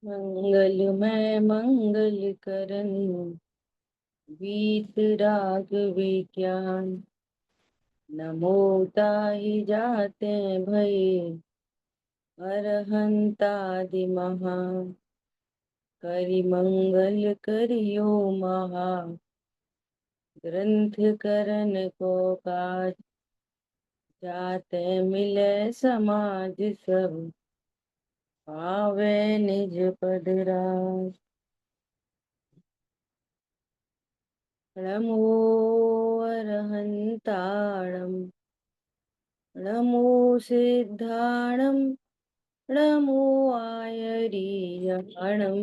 मंगलमय मंगल करन वीतराग विज्ञान। नमो ताहि जाते भये अरहंतादि महा। करि मंगल करियो महा। ग्रंथ करन को काज। जाते मिले समाज सब। पावे निज पद राज। नमो अरहंताणं। नमो सिद्धाणं। नमो आयरीयाणं।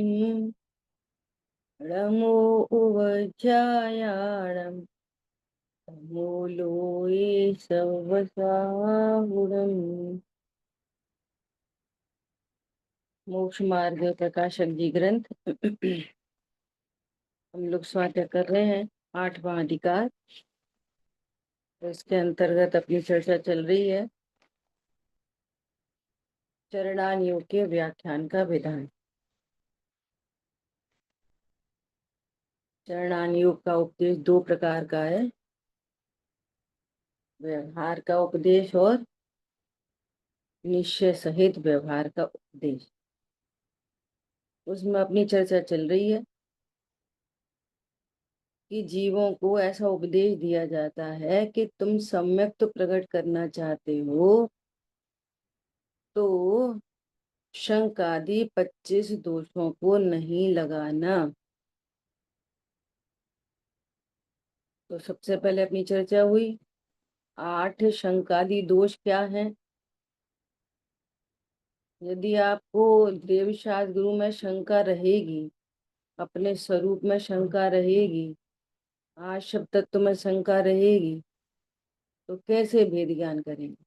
नमो उवज्जायाणं। नमो लोये सवसाहुरम्। मोक्ष मार्ग प्रकाशक जी ग्रंथ हम लोग स्वाध्याय कर रहे हैं 8वां अधिकार। तो इसके अंतर्गत अपनी चर्चा चल रही है चरणान योग के व्याख्यान का विधान। चरणान योग का उपदेश दो प्रकार का है, व्यवहार का उपदेश और निश्चय सहित व्यवहार का उपदेश। उसमें अपनी चर्चा चल रही है कि जीवों को ऐसा उपदेश दिया जाता है कि तुम सम्यक तो प्रकट करना चाहते हो तो शंक आदि 25 दोषों को नहीं लगाना। तो सबसे पहले अपनी चर्चा हुई 8 शंकादि दोष क्या हैं। यदि आपको देव शास्त्र गुरु में शंका रहेगी, अपने स्वरूप में शंका रहेगी, आज शब्द तत्व में शंका रहेगी, तो कैसे भेद ज्ञान करेंगे।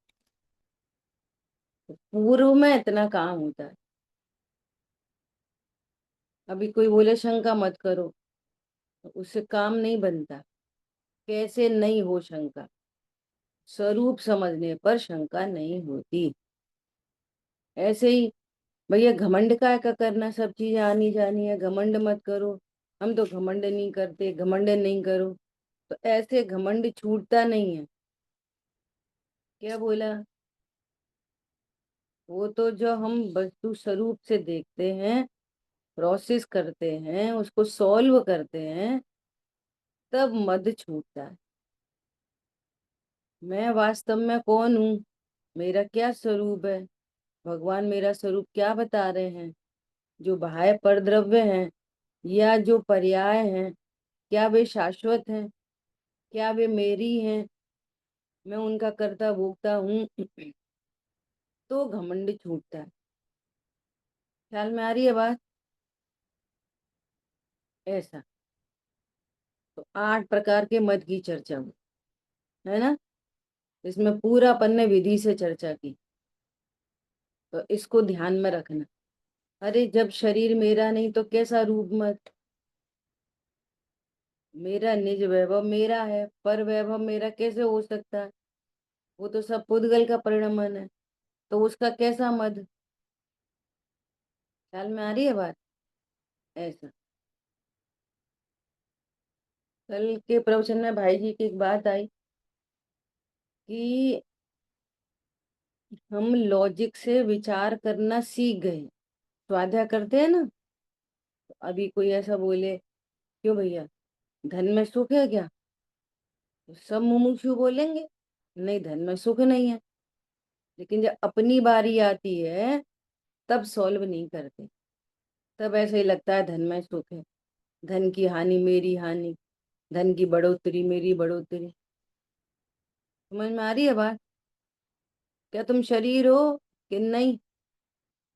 तो पूर्व में इतना काम होता है। अभी कोई बोले शंका मत करो, तो उससे काम नहीं बनता। कैसे नहीं हो शंका, स्वरूप समझने पर शंका नहीं होती। ऐसे ही भैया घमंड का करना, सब चीजें आनी जानी है, घमंड मत करो। हम तो घमंड नहीं करते, घमंड नहीं करो। तो ऐसे घमंड छूटता नहीं है। क्या बोला? वो तो जो हम वस्तु स्वरूप से देखते हैं, प्रोसेस करते हैं, उसको सॉल्व करते हैं, तब मद छूटता है। मैं वास्तव में कौन हूँ, मेरा क्या स्वरूप है, भगवान मेरा स्वरूप क्या बता रहे हैं। जो बाह्य परद्रव्य हैं या जो पर्याय हैं, क्या वे शाश्वत हैं, क्या वे मेरी हैं, मैं उनका कर्ता भोगता हूँ। तो घमंड छूटता है। ख्याल में आ रही है बात? ऐसा। तो 8 प्रकार के मत की चर्चा हुई है ना। इसमें पूरा अपन ने विधि से चर्चा की, तो इसको ध्यान में रखना। अरे जब शरीर मेरा नहीं तो कैसा रूप मत। मेरा निज वैभव मेरा है, पर वैभव मेरा कैसे हो सकता है। वो तो सब पुद्गल का परिणमन है, तो उसका कैसा मद। ख्याल में आ रही है बात? ऐसा। कल के प्रवचन में भाई जी की एक बात आई कि हम लॉजिक से विचार करना सीख गए। स्वाध्याय करते हैं ना, तो अभी कोई ऐसा बोले क्यों भैया, धन में सुख है क्या, तो सब मुमुक्षु बोलेंगे नहीं, धन में सुख नहीं है। लेकिन जब अपनी बारी आती है तब सॉल्व नहीं करते। तब ऐसे ही लगता है धन में सुख है, धन की हानि मेरी हानि, धन की बढ़ोतरी मेरी बढ़ोतरी। समझ में आ रही है बात? क्या तुम शरीर हो कि नहीं?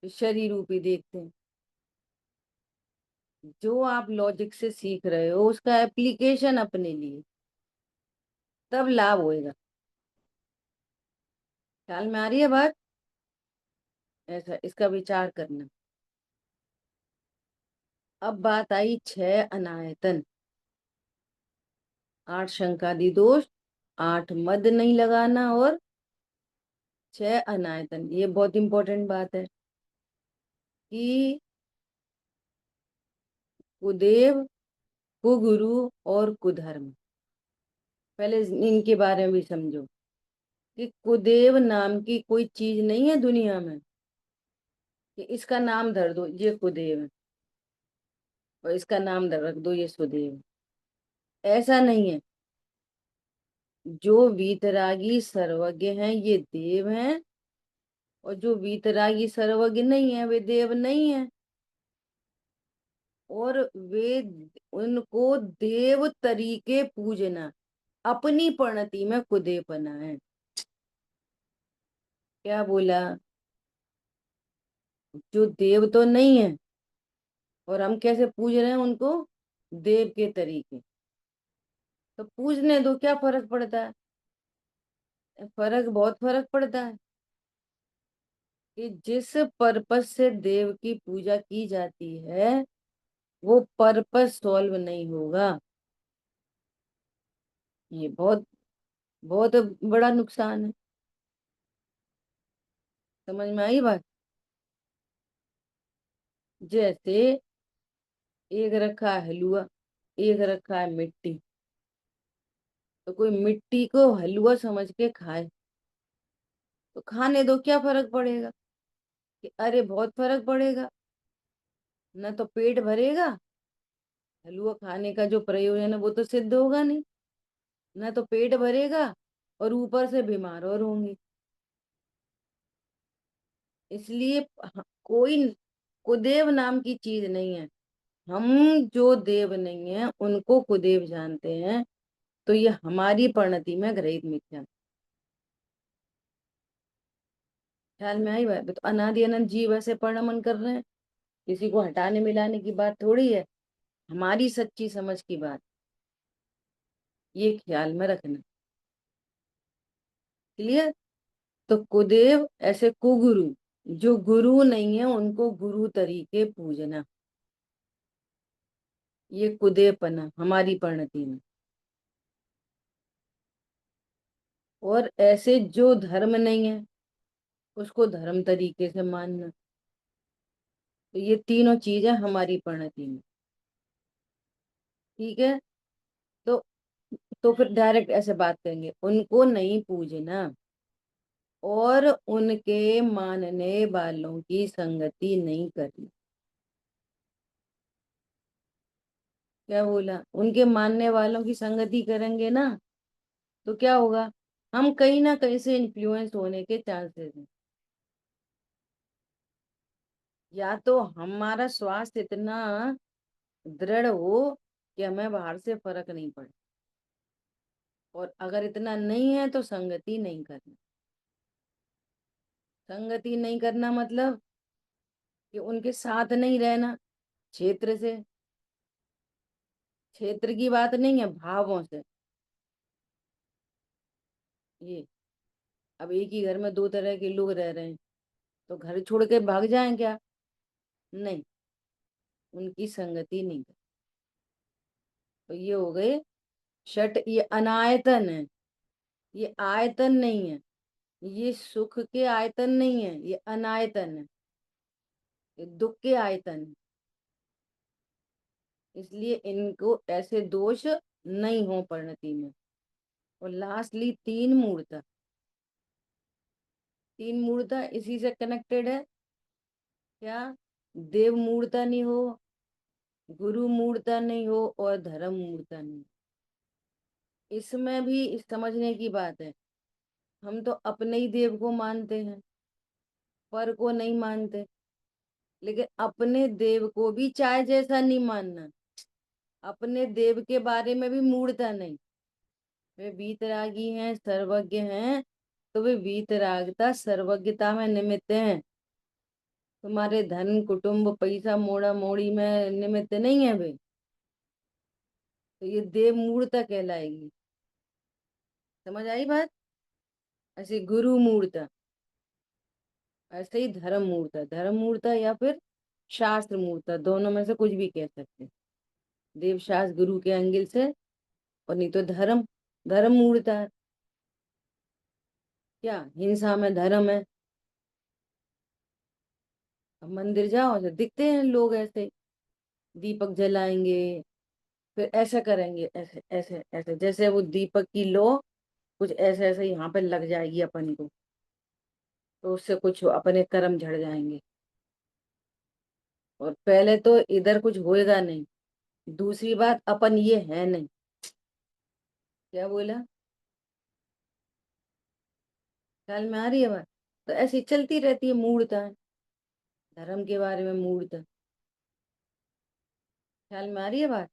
शरीर रूपी देखते हैं। जो आप लॉजिक से सीख रहे हो उसका एप्लीकेशन अपने लिए, तब लाभ होएगा। ख्याल में आ रही है बात? ऐसा इसका विचार करना। अब बात आई 6 अनायतन, 8 शंकादि दोष, 8 मद नहीं लगाना और 6 अनायतन। ये बहुत इंपॉर्टेंट बात है कि कुदेव, कुगुरु और कुधर्म। पहले इनके बारे में भी समझो कि कुदेव नाम की कोई चीज नहीं है दुनिया में कि इसका नाम धर दो ये कुदेव है और इसका नाम धर रख दो ये सुदेव है। ऐसा नहीं है। जो वीतरागी सर्वज्ञ हैं ये देव हैं, और जो वीतरागी सर्वज्ञ नहीं है वे देव नहीं है। और वे उनको देव तरीके पूजना अपनी प्रणति में कुदेवपना है। क्या बोला? जो देव तो नहीं है और हम कैसे पूज रहे हैं उनको? देव के तरीके। तो पूजने दो, क्या फर्क पड़ता है? फर्क, बहुत फर्क पड़ता है कि जिस पर्पस से देव की पूजा की जाती है वो पर्पस सॉल्व नहीं होगा। ये बहुत बहुत बड़ा नुकसान है। समझ में आई बात? जैसे एक रखा है हलवा, एक रखा है मिट्टी। तो कोई मिट्टी को हलवा समझ के खाए तो खाने दो, क्या फर्क पड़ेगा? कि अरे बहुत फर्क पड़ेगा। ना तो पेट भरेगा, हलवा खाने का जो प्रयोजन है वो तो सिद्ध होगा नहीं। ना तो पेट भरेगा और ऊपर से बीमार और होंगे। इसलिए कोई कुदेव नाम की चीज नहीं है। हम जो देव नहीं है उनको कुदेव जानते हैं। तो ये हमारी परिणति में ग्रहित मिथ्या। ख्याल में आई बात? तो अनादि अनंत जीव ऐसे परिणमन कर रहे हैं। किसी को हटाने मिलाने की बात थोड़ी है, हमारी सच्ची समझ की बात। ये ख्याल में रखना। क्लियर? तो कुदेव ऐसे कुगुरु, जो गुरु नहीं है उनको गुरु तरीके पूजना, ये कुदेवपना हमारी परिणति में। और ऐसे जो धर्म नहीं है उसको धर्म तरीके से मानना। तो ये तीनों चीजें हमारी परिणति में। ठीक है? तो फिर डायरेक्ट ऐसे बात करेंगे, उनको नहीं पूजना और उनके मानने वालों की संगति नहीं करनी। क्या बोला? उनके मानने वालों की संगति करेंगे ना तो क्या होगा? हम कहीं ना कहीं से इन्फ्लुएंस होने के चांसेस हैं। या तो हमारा स्वास्थ्य इतना दृढ़ हो कि हमें बाहर से फर्क नहीं पड़े, और अगर इतना नहीं है तो संगति नहीं करना। संगति नहीं करना मतलब कि उनके साथ नहीं रहना। क्षेत्र से, क्षेत्र की बात नहीं है, भावों से। ये अब एक ही घर में दो तरह के लोग रह रहे हैं तो घर छोड़ के भाग जाएं क्या? नहीं, उनकी संगति नहीं कर। तो ये हो गए षट। ये अनायतन है, ये आयतन नहीं है। ये सुख के आयतन नहीं है, ये अनायतन है। ये दुख के आयतन है। इसलिए इनको ऐसे दोष नहीं हो परिणति में। और लास्टली तीन मूर्ता। तीन मूर्ता इसी से कनेक्टेड है। क्या? देव मूर्ता नहीं हो, गुरु मूर्ता नहीं हो, और धर्म मूर्ता नहीं। इसमें भी इस समझने की बात है, हम तो अपने ही देव को मानते हैं, पर को नहीं मानते। लेकिन अपने देव को भी चाय जैसा नहीं मानना, अपने देव के बारे में भी मूर्ता नहीं। वे वीतरागी हैं, सर्वज्ञ हैं, तो वे वीतरागता सर्वज्ञता में निमित्त हैं। तुम्हारे धन कुटुंब पैसा मोड़ा मोड़ी में निमित्त नहीं है वे। तो ये देव मूर्ता कहलाएगी। समझ आई बात? ऐसे गुरु मूर्ता, ऐसे ही धर्म मूर्ता। धर्म मूर्ता या फिर शास्त्र मूर्ता, दोनों में से कुछ भी कह सकते हैं। देव शास्त्र गुरु के एंगल से, और नहीं तो धर्म। धर्म मूर्ता है। क्या हिंसा में धर्म है? अब मंदिर जाओ तो दिखते हैं लोग ऐसे दीपक जलाएंगे, फिर ऐसा करेंगे, ऐसे ऐसे ऐसे, जैसे वो दीपक की लो कुछ ऐसे ऐसे यहाँ पे लग जाएगी अपन को, तो उससे कुछ अपने कर्म झड़ जाएंगे। और पहले तो इधर कुछ होएगा नहीं, दूसरी बात अपन ये है नहीं। क्या बोला? ख्याल में आ रही है बात? तो ऐसी चलती रहती है मूर्ता, धर्म के बारे में मूर्त। ख्याल में आ रही है बात?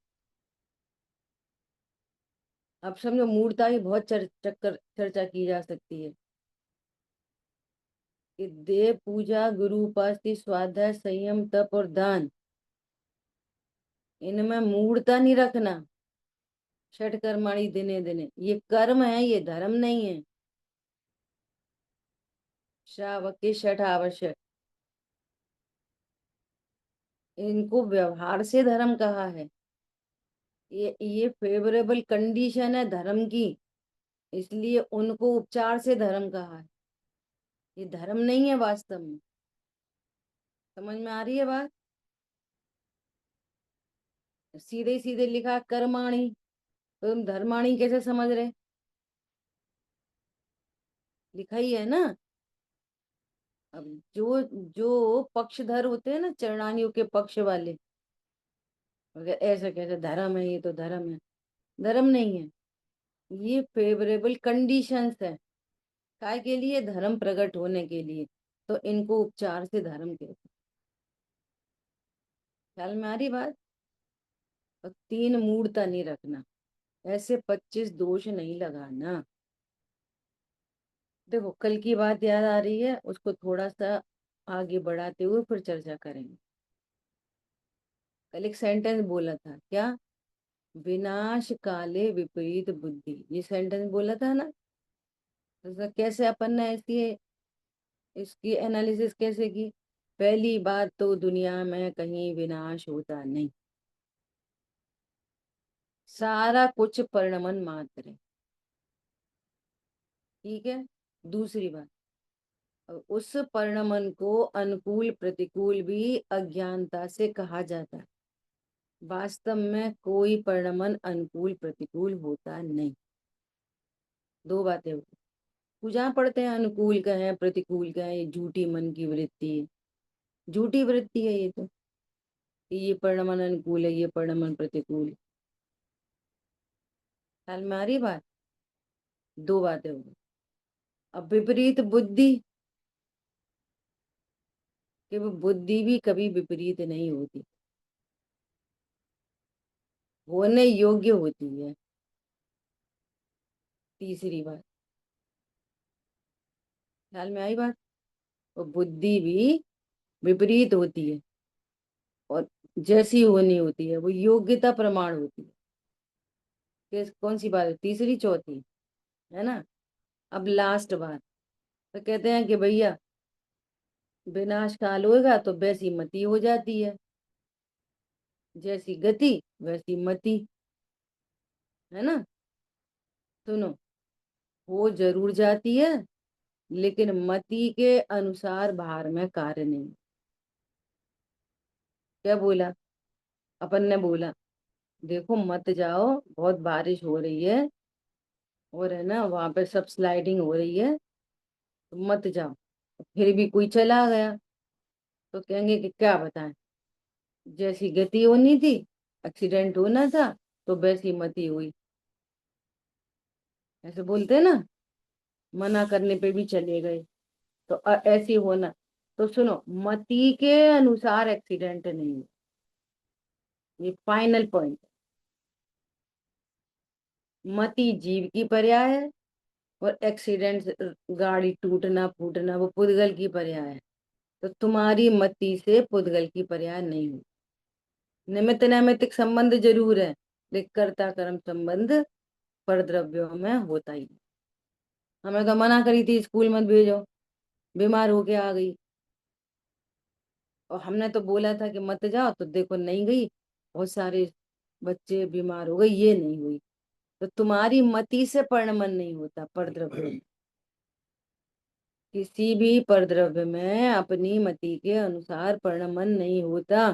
अब समझो मूर्ता ही बहुत चर्चा की जा सकती है कि देव पूजा, गुरु उपासना, स्वाध्याय, संयम, तप और दान, इनमें मूर्ता नहीं रखना। षट कर्माणि दिने दिने, ये कर्म है, ये धर्म नहीं है। श्रावक के षट आवश्यक, इनको व्यवहार से धर्म कहा है। ये फेवरेबल कंडीशन है धर्म की, इसलिए उनको उपचार से धर्म कहा है। ये धर्म नहीं है वास्तव में। समझ में आ रही है बात? सीधे सीधे लिखा कर्माणी, तो तुम धर्माणी कैसे समझ रहे? लिखा ही है ना। अब जो जो पक्षधर होते हैं ना, चरणानियों के पक्ष वाले, अगर ऐसा कैसे धर्म है, ये तो धर्म है। धर्म नहीं है, ये फेवरेबल कंडीशंस है। काय के लिए? धर्म प्रकट होने के लिए। तो इनको उपचार से धर्म कहते हैं। ख्याल में आ रही बात? और तीन मूर्ता नहीं रखना, ऐसे 25 दोष नहीं लगाना। देखो कल की बात याद आ रही है, उसको थोड़ा सा आगे बढ़ाते हुए फिर चर्चा करेंगे। कल एक सेंटेंस बोला था क्या? विनाश काले विपरीत बुद्धि, ये सेंटेंस बोला था ना। तो कैसे अपन ने इसकी एनालिसिस कैसे की? पहली बात तो दुनिया में कहीं विनाश होता नहीं, सारा कुछ परिणमन मात्र है। ठीक है। दूसरी बात, उस परिणमन को अनुकूल प्रतिकूल भी अज्ञानता से कहा जाता है। वास्तव में कोई परिणमन अनुकूल प्रतिकूल होता नहीं। दो बातें होती, पूजा पढ़ते हैं अनुकूल का है प्रतिकूल का है, ये झूठी मन की वृत्ति है। झूठी वृत्ति है ये तो, कि ये परिणमन अनुकूल है, ये परिणमन प्रतिकूल है। ख्याल में आ रही बात? दो बातें हो गई। अब विपरीत बुद्धि, कि वो बुद्धि भी कभी विपरीत नहीं होती, होने योग्य होती है। तीसरी बात, ख्याल में आई बात? वो बुद्धि भी विपरीत होती है, और जैसी होनी होती है वो योग्यता प्रमाण होती है। कौन सी बात है? तीसरी चौथी, है ना। अब लास्ट बात, तो कहते हैं कि भैया विनाश काल होएगा तो वैसी मति हो जाती है, जैसी गति वैसी मति, है ना। सुनो, हो जरूर जाती है, लेकिन मति के अनुसार बाहर में कार्य नहीं। क्या बोला? अपन ने बोला देखो मत जाओ, बहुत बारिश हो रही है, और है ना वहां पे सब स्लाइडिंग हो रही है, तो मत जाओ। फिर भी कोई चला गया, तो कहेंगे कि क्या बताएं, जैसी गति होनी थी, एक्सीडेंट होना था, तो वैसी मति हुई। ऐसे बोलते हैं ना, मना करने पे भी चले गए, तो ऐसी होना। तो सुनो, मति के अनुसार एक्सीडेंट नहीं है, ये फाइनल पॉइंट। मति जीव की पर्याय है, और एक्सीडेंट, गाड़ी टूटना फूटना, वो पुद्गल की पर्याय है। तो तुम्हारी मति से पुद्गल की पर्याय नहीं हुई। निमित्त नैमित्तिक संबंध जरूर है, लेकिन कर्ता कर्म संबंध परद्रव्यों में होता ही नहीं। हमें तो मना करी थी स्कूल मत भेजो, बीमार होके आ गई, और हमने तो बोला था कि मत जाओ, तो देखो नहीं गई, बहुत सारे बच्चे बीमार हो गए, ये नहीं हुई। तो तुम्हारी मति से परिणमन नहीं होता परद्रव्य में। किसी भी परद्रव्य में अपनी मति के अनुसार परिणमन नहीं होता।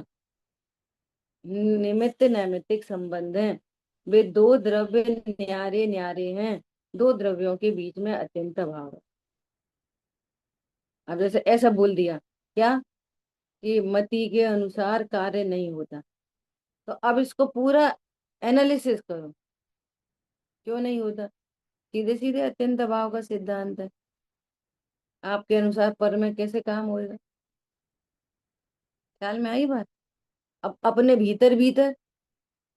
निमित्त नैमित्तिक संबंध है। वे दो द्रव्य न्यारे न्यारे हैं, दो द्रव्यों के बीच में अत्यंत अभाव है। अब जैसे ऐसा बोल दिया क्या, कि मति के अनुसार कार्य नहीं होता, तो अब इसको पूरा एनालिसिस करो, क्यों नहीं होता। सीधे सीधे अत्यंत अभाव का सिद्धांत है। आपके अनुसार पर में कैसे काम होएगा। ख्याल में आई बात। अब अपने भीतर भीतर,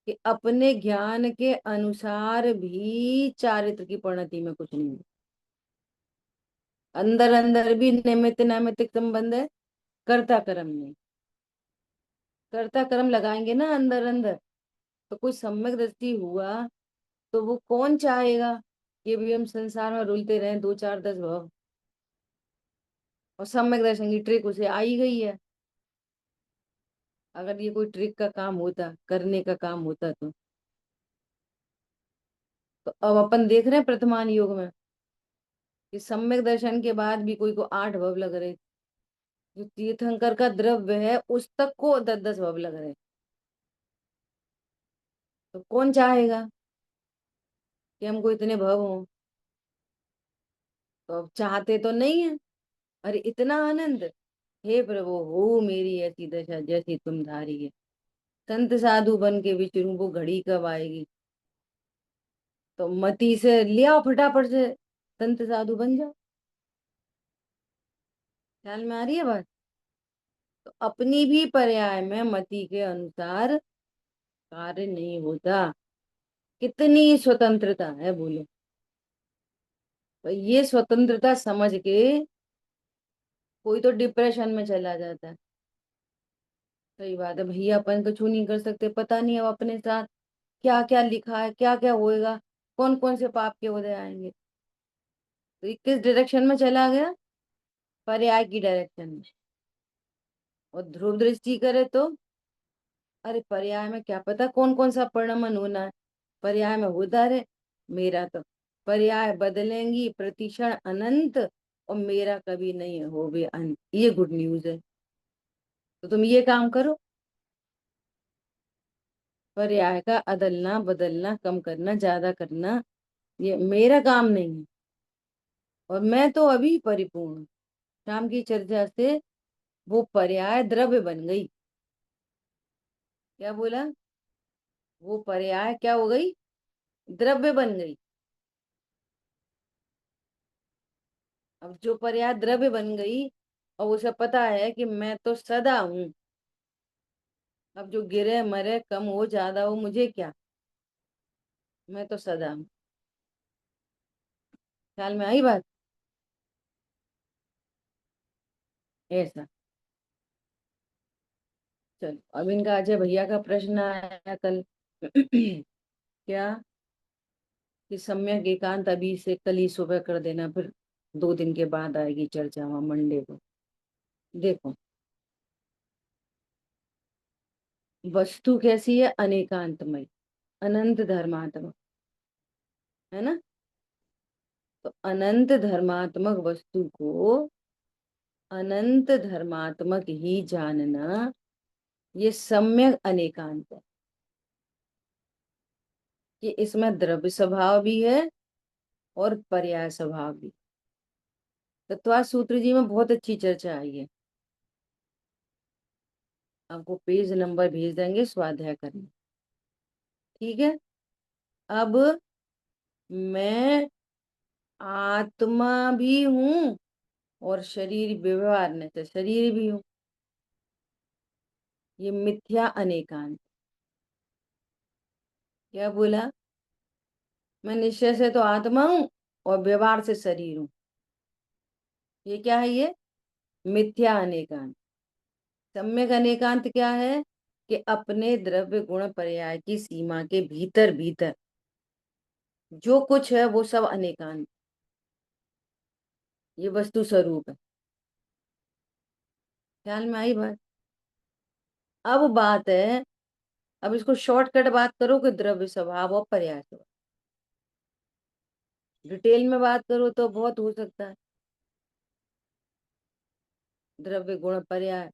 कि अपने ज्ञान के अनुसार भी चारित्र की परिणति में कुछ नहीं है। अंदर अंदर भी निमित्त नैमित्तिक संबंध है, कर्ता कर्म नहीं। कर्ता कर्म लगाएंगे ना अंदर अंदर, तो कोई सम्यक दृष्टि हुआ, तो वो कौन चाहेगा कि भी हम संसार में रुलते रहें 2 4 10 भव। और सम्यक दर्शन की ट्रिक उसे आई गई है। अगर ये कोई ट्रिक का काम होता, करने का काम होता, तो अब अपन देख रहे हैं वर्तमान युग में कि सम्यक दर्शन के बाद भी कोई को 8 भव लग रहे। जो तीर्थंकर का द्रव्य है उस तक को 10 10 भव लग रहे। तो कौन चाहेगा कि हमको इतने भव हों। तो अब चाहते तो नहीं है। अरे इतना आनंद, हे प्रभु हो मेरी ऐसी दशा जैसी तुम धारी है। संत साधु बन के विचरूं, वो घड़ी कब आएगी। तो मति से लिया फटाफट से, संत साधु बन जाओ। ख्याल में आ रही है बात। तो अपनी भी पर्याय में मति के अनुसार कार्य नहीं होता। कितनी स्वतंत्रता है बोलो। तो ये स्वतंत्रता समझ के कोई तो डिप्रेशन में चला जाता है। सही बात है भैया, अपन कुछ नहीं कर सकते, पता नहीं अब अपने साथ क्या क्या लिखा है, क्या क्या होएगा, कौन कौन से पाप के उदय आएंगे। तो ये किस डायरेक्शन में चला गया, पर्याय की डायरेक्शन में। और ध्रुव दृष्टि करे तो, अरे पर्याय में क्या पता कौन कौन सा परिणमन होना है। पर्याय में होता रहे। मेरा तो पर्याय बदलेंगी प्रतिक्षण अनंत, और मेरा कभी नहीं हो भी अंत, ये गुड न्यूज है। तो तुम ये काम करो, पर्याय का अदलना बदलना, कम करना ज्यादा करना, ये मेरा काम नहीं है। और मैं तो अभी परिपूर्ण हूँ। शाम की चर्चा से वो पर्याय द्रव्य बन गई। क्या बोला, वो पर्याय क्या हो गई, द्रव्य बन गई। अब जो पर्याय द्रव्य बन गई, और उसे पता है कि मैं तो सदा हूँ। अब जो गिरे मरे कम हो ज्यादा हो मुझे क्या, मैं तो सदा हूँ। ख्याल में आई बात। ऐसा। चलो अब इनका अजय भैया का प्रश्न आया कल क्या, कि सम्यक एकांत अभी से कल ही सुबह कर देना, फिर 2 दिन के बाद आएगी चर्चा वहां मंडे को। देखो, वस्तु कैसी है, अनेकांतमय, अनंत धर्मात्मक, है ना। तो अनंत धर्मात्मक वस्तु को अनंत धर्मात्मक ही जानना, ये सम्यक अनेकांत है। कि इसमें द्रव्य स्वभाव भी है और पर्याय स्वभाव भी। तत्व सूत्र जी में बहुत अच्छी चर्चा आई है। आपको पेज नंबर भेज देंगे स्वाध्याय करने। ठीक है। अब मैं आत्मा भी हूं, और शरीर व्यवहार में से शरीर भी हूं। ये मिथ्या अनेकांत। क्या बोला, मैं निश्चय से तो आत्मा हूं और व्यवहार से शरीर हूं। ये क्या है, ये मिथ्या अनेकांत। सम्यक अनेकांत क्या है, कि अपने द्रव्य गुण पर्याय की सीमा के भीतर भीतर जो कुछ है वो सब अनेकांत, ये वस्तु स्वरूप है। ख्याल में आई बात। अब बात है, अब इसको शॉर्टकट बात करो कि द्रव्य स्वभाव और पर्याय स्वभाव। डिटेल में बात करो तो बहुत हो सकता है। द्रव्य गुण पर्याय,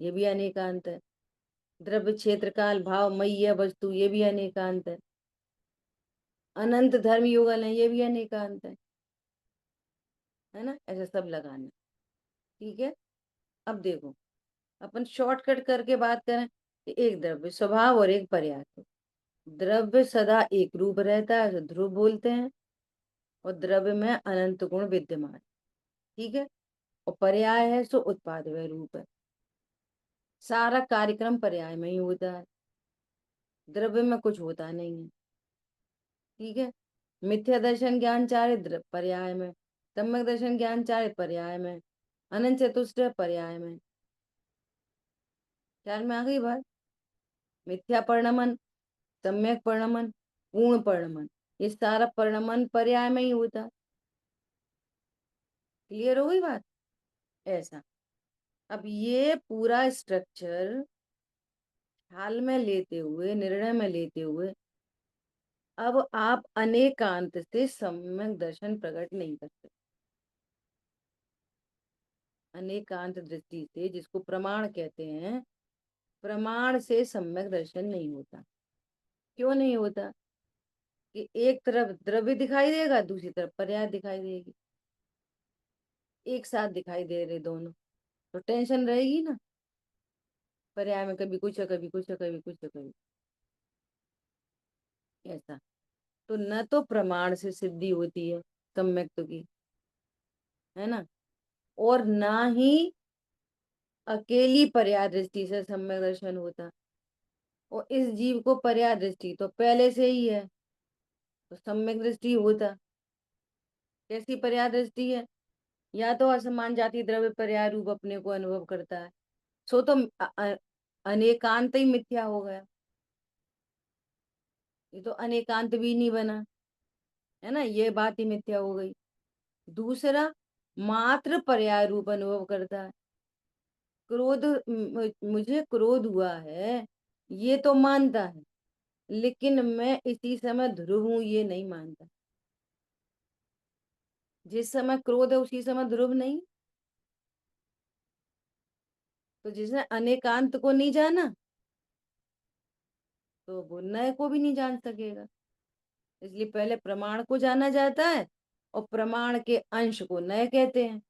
ये भी अनेकांत है। द्रव्य क्षेत्र काल भाव मय्य वस्तु, ये भी अनेकांत है। अनंत धर्म युगल है, ये भी अनेकांत है ना। ऐसा सब लगाना। ठीक है। अब देखो, अपन शॉर्टकट करके बात करें कि एक द्रव्य स्वभाव और एक पर्याय। द्रव्य सदा एक रूप रहता है, ध्रुव बोलते हैं। और द्रव्य में अनंत गुण विद्यमान। ठीक है। और पर्याय है सो उत्पाद वह रूप है। सारा कार्यक्रम पर्याय में ही होता है, द्रव्य में कुछ होता नहीं है। ठीक है। मिथ्या दर्शन ज्ञान चारे पर्याय में, सम्यक दर्शन ज्ञान चारे पर्याय में, अनंत चतुष्ट पर्याय में। ख्याल में आ गई बात। मिथ्या परिणमन, सम्यक परिणमन, पूर्ण परिणमन, ये सारा परिणमन पर्याय में ही होता है। क्लियर हो गई बात। ऐसा। अब ये पूरा स्ट्रक्चर ख्याल में लेते हुए, निर्णय में लेते हुए, अब आप अनेकांत से सम्यक दर्शन प्रकट नहीं कर सकते। अनेकांत दृष्टि से, जिसको प्रमाण कहते हैं, प्रमाण से सम्यक दर्शन नहीं होता। क्यों नहीं होता? कि एक तरफ द्रव्य दिखाई देगा, दूसरी तरफ पर्याय दिखाई देगी, एक साथ दिखाई दे रहे दोनों, तो टेंशन रहेगी ना। पर्याय में कभी कुछ है, कभी कुछ है, कभी कुछ है, कभी ऐसा। तो न तो प्रमाण से सिद्धि होती है सम्यक की, है ना, और ना ही अकेली पर्याय दृष्टि से सम्यक दर्शन होता। और इस जीव को पर्याय दृष्टि तो पहले से ही है, तो सम्यक दृष्टि होता। कैसी पर्याय दृष्टि है? या तो असमान जाति द्रव्य पर्याय रूप अपने को अनुभव करता है, सो तो अनेकांत ही मिथ्या हो गया। ये तो अनेकांत भी नहीं बना, है ना, ये बात ही मिथ्या हो गई। दूसरा, मात्र पर्याय रूप अनुभव करता है। क्रोध, मुझे क्रोध हुआ है ये तो मानता है, लेकिन मैं इसी समय ध्रुव हूं ये नहीं मानता। जिस समय क्रोध है उसी समय ध्रुव नहीं। तो जिसने अनेकांत को नहीं जाना, तो वो नए को भी नहीं जान सकेगा। इसलिए पहले प्रमाण को जाना जाता है, और प्रमाण के अंश को नए कहते हैं।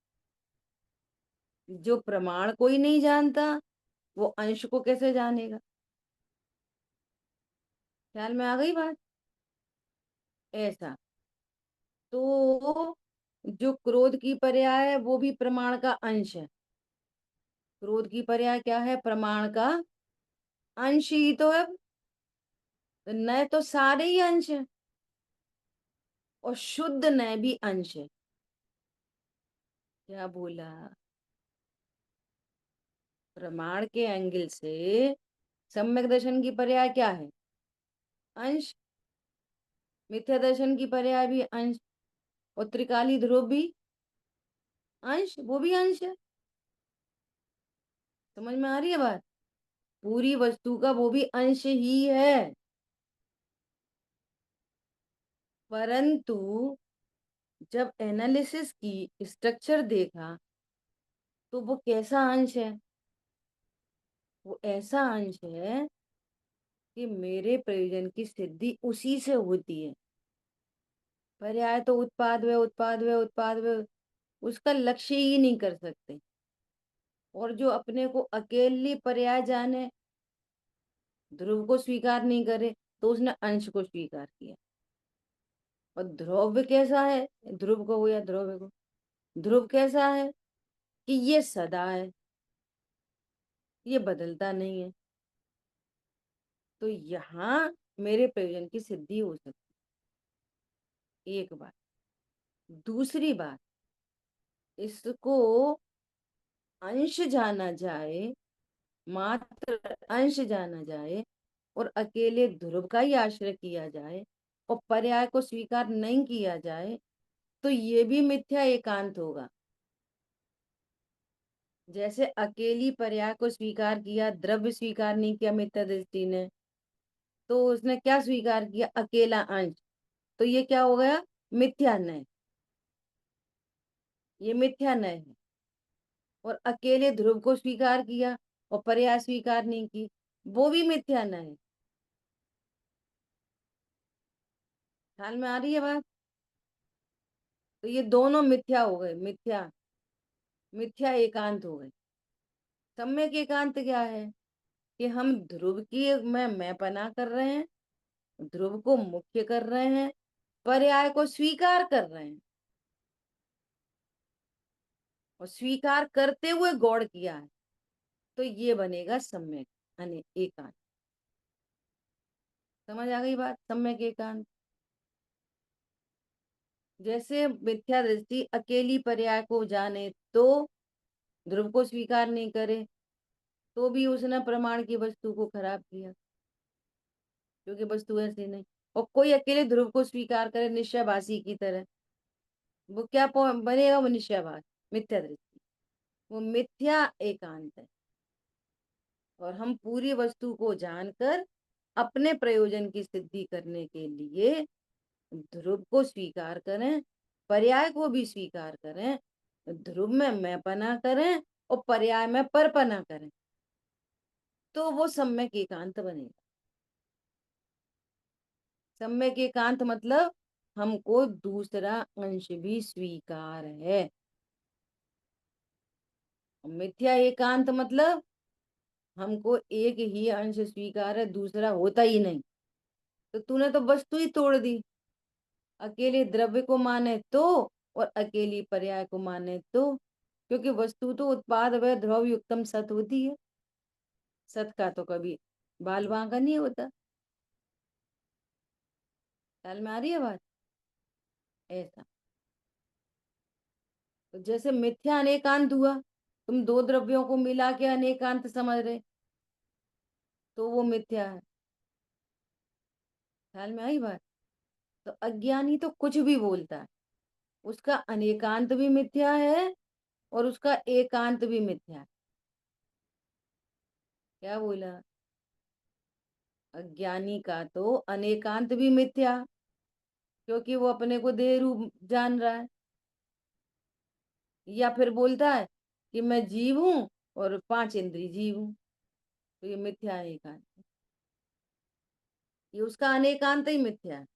जो प्रमाण को ही नहीं जानता, वो अंश को कैसे जानेगा? ख्याल में आ गई बात। ऐसा। तो जो क्रोध की पर्याय है वो भी प्रमाण का अंश है। क्रोध की पर्याय क्या है? प्रमाण का अंश ही तो है। तो नए तो सारे ही अंश है, और शुद्ध नए भी अंश है। क्या बोला? प्रमाण के एंगल से सम्यक दर्शन की पर्याय क्या है? अंश। मिथ्या दर्शन की पर्याय भी अंश। और त्रिकाली ध्रुव भी अंश, वो भी अंश है। समझ में आ रही है बात? पूरी वस्तु का वो भी अंश ही है। परंतु जब एनालिसिस की, स्ट्रक्चर देखा, तो वो कैसा अंश है? वो ऐसा अंश है कि मेरे प्रयोजन की सिद्धि उसी से होती है। पर्याय तो उत्पाद व उत्पाद व उत्पाद व, उसका लक्ष्य ही नहीं कर सकते। और जो अपने को अकेली पर्याय जाने, ध्रुव को स्वीकार नहीं करे, तो उसने अंश को स्वीकार किया। और ध्रुव कैसा है? ध्रुव को हो या ध्रुव को, ध्रुव कैसा है कि ये सदा है, ये बदलता नहीं है। तो यहाँ मेरे प्रयोजन की सिद्धि हो सकती है, एक बात। दूसरी बात, इसको अंश जाना जाए, मात्र अंश जाना जाए, और अकेले ध्रुव का ही आश्रय किया जाए, और पर्याय को स्वीकार नहीं किया जाए, तो ये भी मिथ्या एकांत होगा। जैसे अकेली पर्याय को स्वीकार किया, द्रव्य स्वीकार नहीं किया मिथ्या दृष्टि ने, तो उसने क्या स्वीकार किया? अकेला अंश। तो ये क्या हो गया? मिथ्या नय। ये मिथ्या नय है। और अकेले ध्रुव को स्वीकार किया और पर्याय स्वीकार नहीं की, वो भी मिथ्या न है। ख्याल में आ रही है बात? तो ये दोनों मिथ्या हो गए, मिथ्या। मिथ्या एकांत हो गए। सम्यक एकांत क्या है? कि हम ध्रुव की में मैंपना कर रहे हैं, ध्रुव को मुख्य कर रहे हैं, पर्याय को स्वीकार कर रहे हैं, और स्वीकार करते हुए गौड़ किया है, तो ये बनेगा सम्यक एकांत। समझ आ गई बात? सम्यक एकांत। जैसे मिथ्या दृष्टि अकेली पर्याय को जाने तो ध्रुव को स्वीकार नहीं करे, तो भी उसने प्रमाण की वस्तु को खराब किया, क्योंकि वस्तु ऐसी नहीं। और कोई अकेले ध्रुव को स्वीकार करे निश्चयभाषी की तरह, वो क्या बनेगा? वो निश्चयभास, मिथ्या दृष्टि, वो मिथ्या एकांत है। और हम पूरी वस्तु को जानकर अपने प्रयोजन की सिद्धि करने के लिए ध्रुव को स्वीकार करें, पर्याय को भी स्वीकार करें, ध्रुव में मैंपना करें और पर्याय में परपना करें, तो वो सम्यक एकांत बनेगा। सम्यक एकांत मतलब हमको दूसरा अंश भी स्वीकार है। मिथ्या एकांत मतलब हमको एक ही अंश स्वीकार है, दूसरा होता ही नहीं। तो तूने तो वस्तु ही तोड़ दी। अकेले द्रव्य को माने तो, और अकेली पर्याय को माने तो, क्योंकि वस्तु तो उत्पाद व ध्रुव युक्तम सत होती है। सत का तो कभी बाल बांका नहीं होता। ख्याल में आ रही है बात? ऐसा। तो जैसे मिथ्या अनेकांत हुआ, तुम दो द्रव्यों को मिला के अनेकांत समझ रहे, तो वो मिथ्या है। ख्याल में आई बात? तो अज्ञानी तो कुछ भी बोलता है, उसका अनेकांत भी मिथ्या है और उसका एकांत भी मिथ्या है। क्या बोला? अज्ञानी का तो अनेकांत भी मिथ्या, क्योंकि वो अपने को देह रूप जान रहा है, या फिर बोलता है कि मैं जीव हूं और पांच इंद्रिय जीव हूं, तो ये मिथ्या अनेकांत, ये उसका अनेकांत ही मिथ्या है।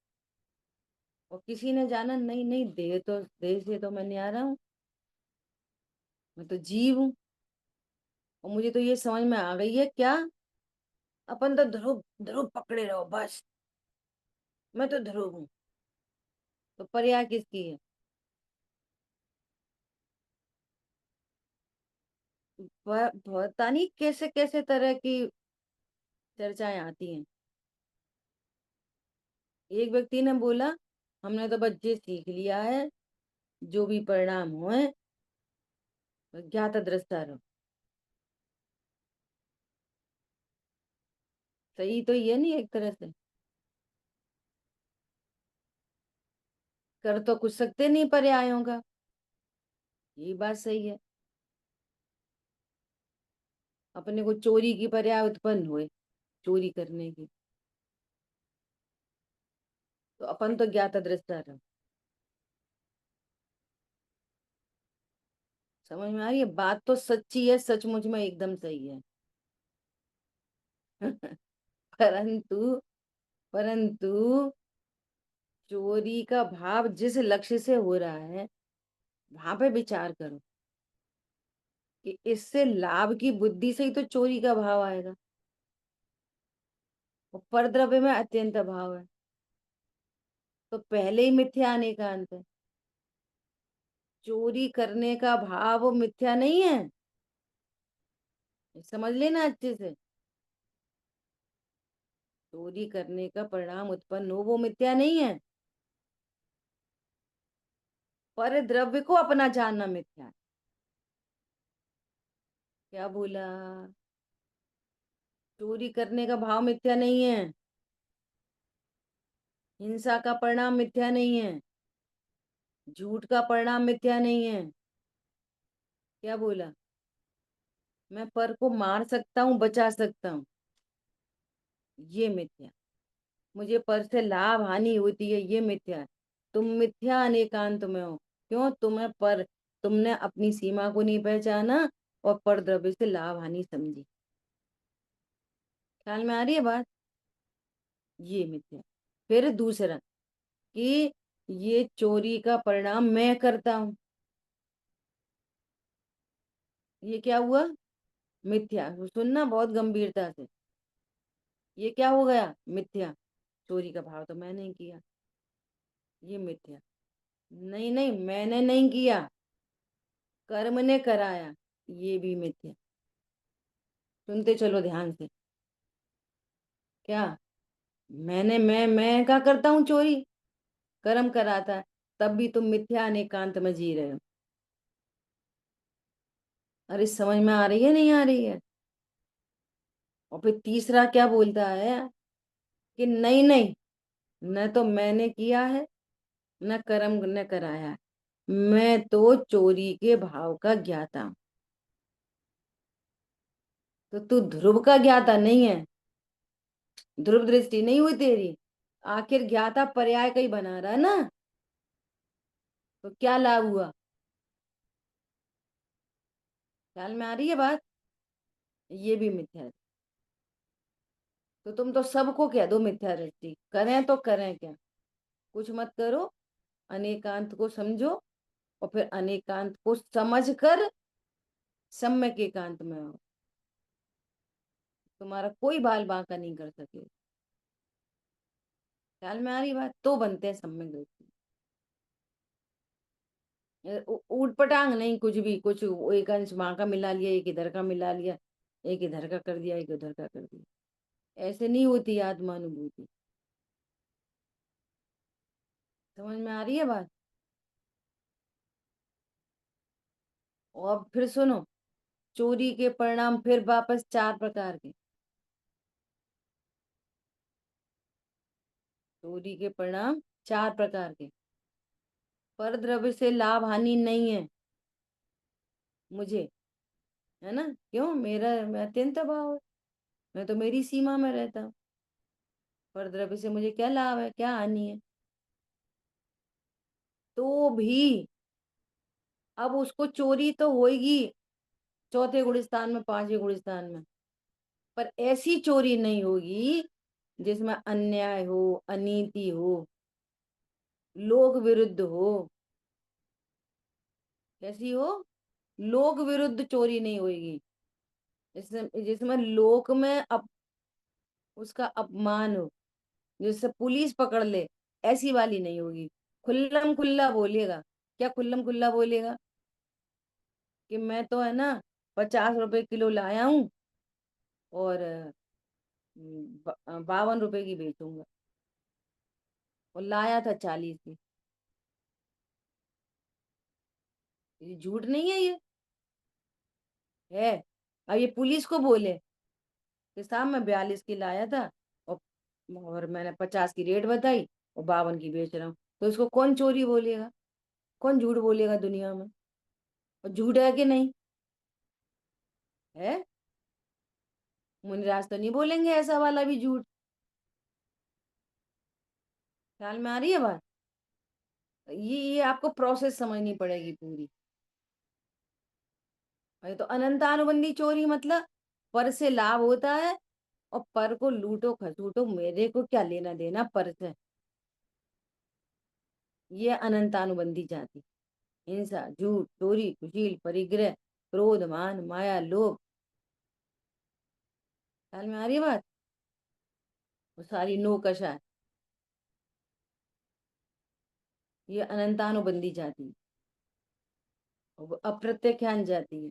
और किसी ने जाना नहीं, नहीं देह तो, देह से तो मैं नहीं आ रहा हूँ, मैं तो जीव हूँ। और मुझे तो ये समझ में आ गई है क्या, अपन तो ध्रुव ध्रुव पकड़े रहो बस, मैं तो ध्रुव हूँ। तो पर्याय किसकी है? पता नहीं कैसे कैसे तरह की चर्चाएं आती हैं। एक व्यक्ति ने बोला, हमने तो बच्चे सीख लिया है, जो भी परिणाम हुए ज्ञाता दृष्टा रहो। सही तो ये नहीं एक तरह से, कर तो कुछ सकते नहीं पर्यायों का, ये बात सही है। अपने को चोरी की पर्याय उत्पन्न हुए, चोरी करने की, तो अपन तो ज्ञाता दृष्टा रहो। समझ में आ रही है? बात तो सच्ची है, सचमुच में एकदम सही है। परंतु, परंतु चोरी का भाव जिस लक्ष्य से हो रहा है, वहां पे विचार करो कि इससे लाभ की बुद्धि से ही तो चोरी का भाव आएगा, और परद्रव्य में अत्यंत भाव है, तो पहले ही मिथ्या आने का अंत है। चोरी करने का भाव मिथ्या नहीं है, समझ लेना अच्छे से। चोरी करने का परिणाम उत्पन्न हो, वो मिथ्या नहीं है। पर द्रव्य को अपना जानना मिथ्या है। क्या बोला? चोरी करने का भाव मिथ्या नहीं है, हिंसा का परिणाम मिथ्या नहीं है, झूठ का परिणाम मिथ्या नहीं है। क्या बोला? मैं पर को मार सकता हूँ, बचा सकता हूँ, ये मिथ्या। मुझे पर से लाभ हानि होती है, ये मिथ्या है। तुम मिथ्या अनेकांत में हो। क्यों? तुम्हें पर, तुमने अपनी सीमा को नहीं पहचाना और पर द्रव्य से लाभ हानि समझी। ख्याल में आ रही है बात? ये मिथ्या। फिर दूसरा, कि ये चोरी का परिणाम मैं करता हूं। ये क्या हुआ? मिथ्या। सुनना बहुत गंभीरता से। ये क्या हो गया? मिथ्या। चोरी का भाव तो मैंने नहीं किया, ये मिथ्या। नहीं नहीं, मैंने नहीं किया, कर्म ने कराया, ये भी मिथ्या। सुनते चलो ध्यान से। क्या? मैं क्या करता हूँ चोरी? कर्म कराता है। तब भी तुम मिथ्या अनेकांत में जी रहे हो। अरे समझ में आ रही है नहीं आ रही है? और फिर तीसरा क्या बोलता है? कि नहीं नहीं, न तो मैंने किया है, न कर्म ने कराया है, मैं तो चोरी के भाव का ज्ञाता हूं। तो तू ध्रुव का ज्ञाता नहीं है, ध्रुव दृष्टि नहीं हुई तेरी। आखिर ज्ञाता पर्याय का ही बना रहा है ना, तो क्या लाभ हुआ? ख्याल में आ रही है बात? ये भी मिथ्या है। तो तुम तो सबको कह दो मिथ्या दृष्टि, करें तो करें क्या, कुछ मत करो, अनेकांत को समझो, और फिर अनेकांत को समझ कर सम्यक एकांत में हो। तुम्हारा कोई बाल बांका नहीं कर सके। ख्याल में आ रही बात? तो बनते हैं सम्यक दृष्टि। ऊट पटांग नहीं, कुछ भी कुछ, एक अंश वहां का मिला लिया, एक इधर का मिला लिया, एक इधर का कर दिया, एक उधर का कर दिया। ऐसे नहीं होती आत्मानुभूति। समझ में आ रही है बात? और फिर सुनो, चोरी के परिणाम फिर वापस चार प्रकार के। चोरी के परिणाम चार प्रकार के। पर द्रव्य से लाभ हानि नहीं है मुझे, है ना? क्यों? मेरा मैं अत्यंत भाव है, मैं तो मेरी सीमा में रहता हूँ। पर द्रव्य से मुझे क्या लाभ है, क्या हानि है? तो भी अब उसको चोरी तो होगी, चौथे गुणस्थान में, पांचवें गुणस्थान में, पर ऐसी चोरी नहीं होगी जिसमें अन्याय हो, अनीति हो, लोक विरुद्ध हो। कैसी हो? लोक विरुद्ध चोरी नहीं होगी, जिसमें जिसमें लोक में उसका अपमान हो, जिससे पुलिस पकड़ ले, ऐसी वाली नहीं होगी। खुल्लम खुल्ला बोलेगा। क्या खुल्लम खुल्ला बोलेगा? कि मैं तो है ना 50 रुपए किलो लाया हूँ, और 52 रुपए की बेचूंगा, और लाया था 40 की। ये झूठ नहीं है, ये है। अब ये पुलिस को बोले कि साहब मैं 42 की लाया था, और मैंने 50 की रेट बताई, और 52 की बेच रहा हूँ, तो इसको कौन चोरी बोलेगा? कौन झूठ बोलेगा दुनिया में? और झूठ है कि नहीं? है। मुनिराज तो नहीं बोलेंगे ऐसा वाला भी झूठ। ख्याल में आ रही है बात? ये आपको प्रोसेस समझनी पड़ेगी पूरी। भाई तो अनंतानुबंधी चोरी मतलब पर से लाभ होता है, और पर को लूटो खसूटो, मेरे को क्या लेना देना पर से। ये अनंतानुबंधी जाति। हिंसा, झूठ, चोरी, कुशील, परिग्रह, क्रोध, मान, माया, लोभ। ख्याल में आ रही है बात? वो सारी नौकशा है। ये अनंतानुबंधी जाति है। और वो अप्रत्याख्यान जाति है।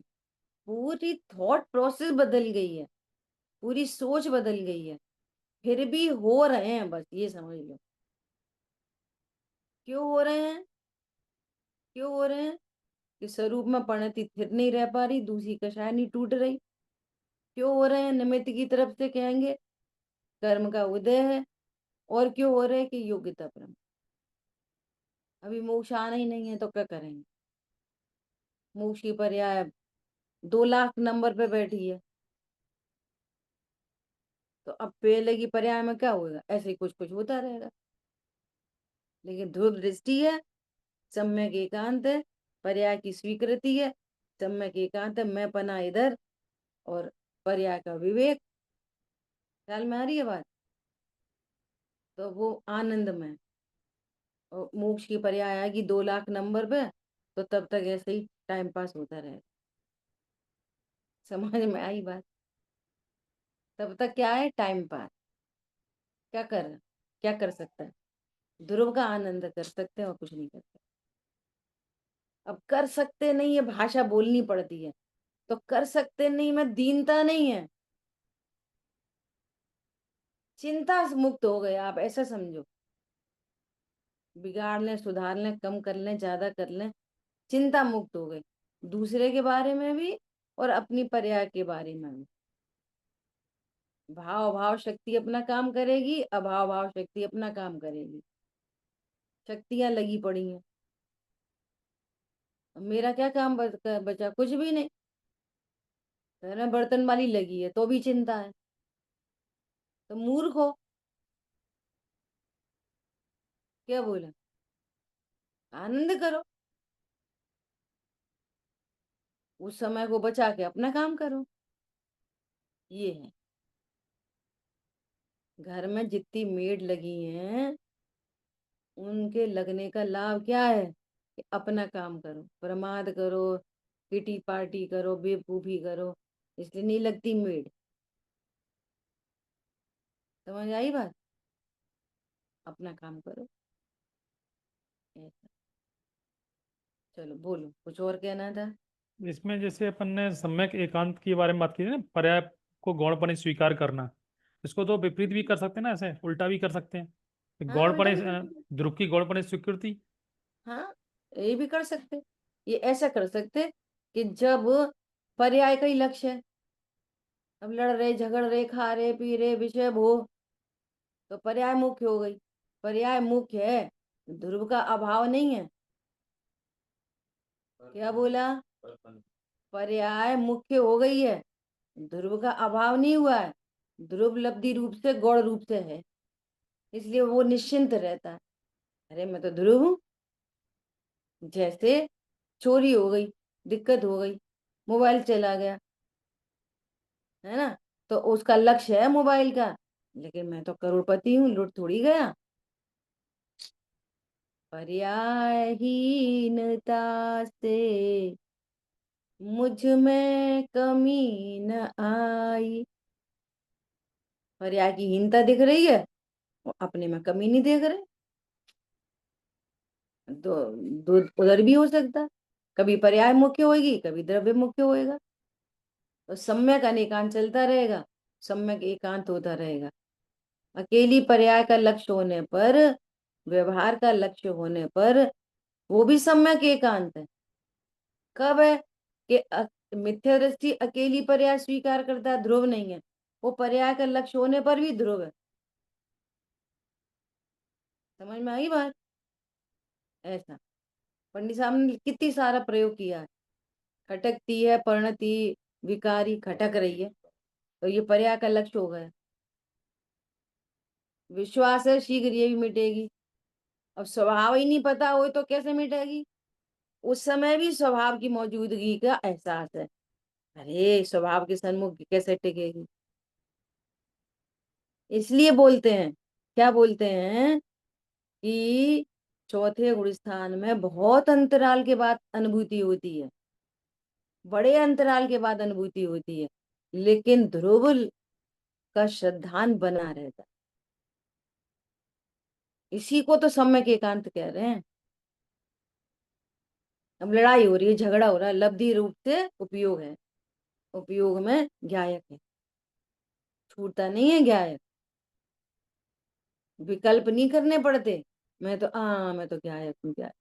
पूरी थॉट प्रोसेस बदल गई है, पूरी सोच बदल गई है, फिर भी हो रहे हैं, बस ये समझ लो। क्यों हो रहे हैं? क्यों हो रहे हैं? कि स्वरूप में परिणति स्थिर नहीं रह पा रही, दूसरी कक्षाएं नहीं टूट रही। क्यों हो रहे हैं? निमित्त की तरफ से कहेंगे, कर्म का उदय है। और क्यों हो रहे हैं? कि योग्यता परम। अभी मोक्ष आना ही नहीं है तो क्या करेंगे? मोक्ष की पर्याय 2 लाख नंबर पे बैठी है, तो अब पहले की पर्याय में क्या होगा? ऐसे ही कुछ कुछ होता रहेगा। लेकिन ध्रुव दृष्टि है, सम्यक एकांत है, पर्याय की स्वीकृति है, सम्यक एकांत है, मैं पना इधर, और पर्याय का विवेक। ख्याल में आ रही है बात? तो वो आनंद में, और मोक्ष की पर्याय आएगी 2 लाख नंबर पे, तो तब तक ऐसे ही टाइम पास होता रहे। समझ में आई बात? तब तक क्या है, टाइम पास। क्या कर क्या कर सकता है? ध्रुव का आनंद कर सकते हैं और कुछ नहीं कर सकते। अब कर सकते नहीं है, भाषा बोलनी पड़ती है। तो कर सकते नहीं में दीनता नहीं है, चिंता से मुक्त हो गए आप, ऐसा समझो। बिगाड़ लें, सुधार लें, कम कर लें, ज्यादा कर लें, चिंता मुक्त हो गए, दूसरे के बारे में भी और अपनी पर्याय के बारे में भी। भाव भाव शक्ति अपना काम करेगी, अभाव भाव शक्ति अपना काम करेगी। शक्तियां लगी पड़ी हैं। अब मेरा क्या काम बचा? कुछ भी नहीं। है ना, बर्तन वाली लगी है तो भी चिंता है। तो मूर्ख हो। क्या बोला? आनंद करो, उस समय को बचा के अपना काम करो। ये है। घर में जितनी मेड लगी हैं, उनके लगने का लाभ क्या है? कि अपना काम करो, प्रमाद करो, किटी पार्टी करो, बेवकूफी करो, इसलिए नहीं लगती मेड। समझ आई बात? अपना काम करो। ऐसा। चलो बोलो, कुछ और कहना था? इसमें जैसे अपन ने सम्यक एकांत के बारे में बात की थी ना, पर्याय को गौणपने स्वीकार करना, इसको तो विपरीत भी कर सकते हैं ना, ऐसे उल्टा भी कर सकते हैं। हाँ, उल्टा गौणपने भी कर सकते। ध्रुव की गौणपने स्वीकृति। हाँ, ये भी कर सकते। ये ऐसा कर सकते कि जब पर्याय का ही लक्ष्य है, अब लड़ रहे, झगड़ रहे, खा रहे, पी रहे, विषय भोग, तो पर्याय मुख्य हो गई। पर्याय मुख्य है, ध्रुव का अभाव नहीं है। क्या बोला? पर्याय मुख्य हो गई है, ध्रुव का अभाव नहीं हुआ है। ध्रुव लब्धि रूप से, गौण रूप से है, इसलिए वो निश्चिंत रहता है। अरे मैं तो ध्रुव हूँ। जैसे चोरी हो गई, दिक्कत हो गई, मोबाइल चला गया, है ना, तो उसका लक्ष्य है मोबाइल का, लेकिन मैं तो करोड़पति हूँ, लुट थोड़ी गया। पर्यायहीनता से मुझ में कमी न आई। पर्याय की हीनता दिख रही है, वो अपने में कमी नहीं देख रहे। तो उधर भी हो सकता है, कभी पर्याय मुख्य होगी, कभी द्रव्य मुख्य होएगा। तो सम्यक अनेकांत चलता रहेगा, सम्यक एकांत होता रहेगा। अकेली पर्याय का लक्ष्य होने पर, व्यवहार का लक्ष्य होने पर, वो भी सम्यक एकांत है। कब है? कि मिथ्या दृष्टि अकेली पर्याय स्वीकार करता है, ध्रुव नहीं है। वो पर्याय का लक्ष्य होने पर भी ध्रुव है। समझ में आई बात? ऐसा पंडित साहब ने कितनी सारा प्रयोग किया है। खटकती है परिणति, विकारी खटक रही है, तो ये पर्याय का लक्ष्य हो गया। विश्वास है शीघ्र ये भी मिटेगी। अब स्वभाव ही नहीं पता हो तो कैसे मिटेगी? उस समय भी स्वभाव की मौजूदगी का एहसास है। अरे स्वभाव के सन्मुख कैसे टिकेगी? इसलिए बोलते हैं, क्या बोलते हैं, कि चौथे गुण स्थान में बहुत अंतराल के बाद अनुभूति होती है, बड़े अंतराल के बाद अनुभूति होती है, लेकिन ध्रुव का श्रद्धान बना रहता है। इसी को तो सम्यक एकांत कह रहे हैं। अब लड़ाई हो रही है, झगड़ा हो रहा है, लब्धि रूप से उपयोग है, उपयोग में ज्ञायक है, छूटता नहीं है ज्ञायक। विकल्प नहीं करने पड़ते। मैं तो ज्ञायक हूँ, ज्ञायक।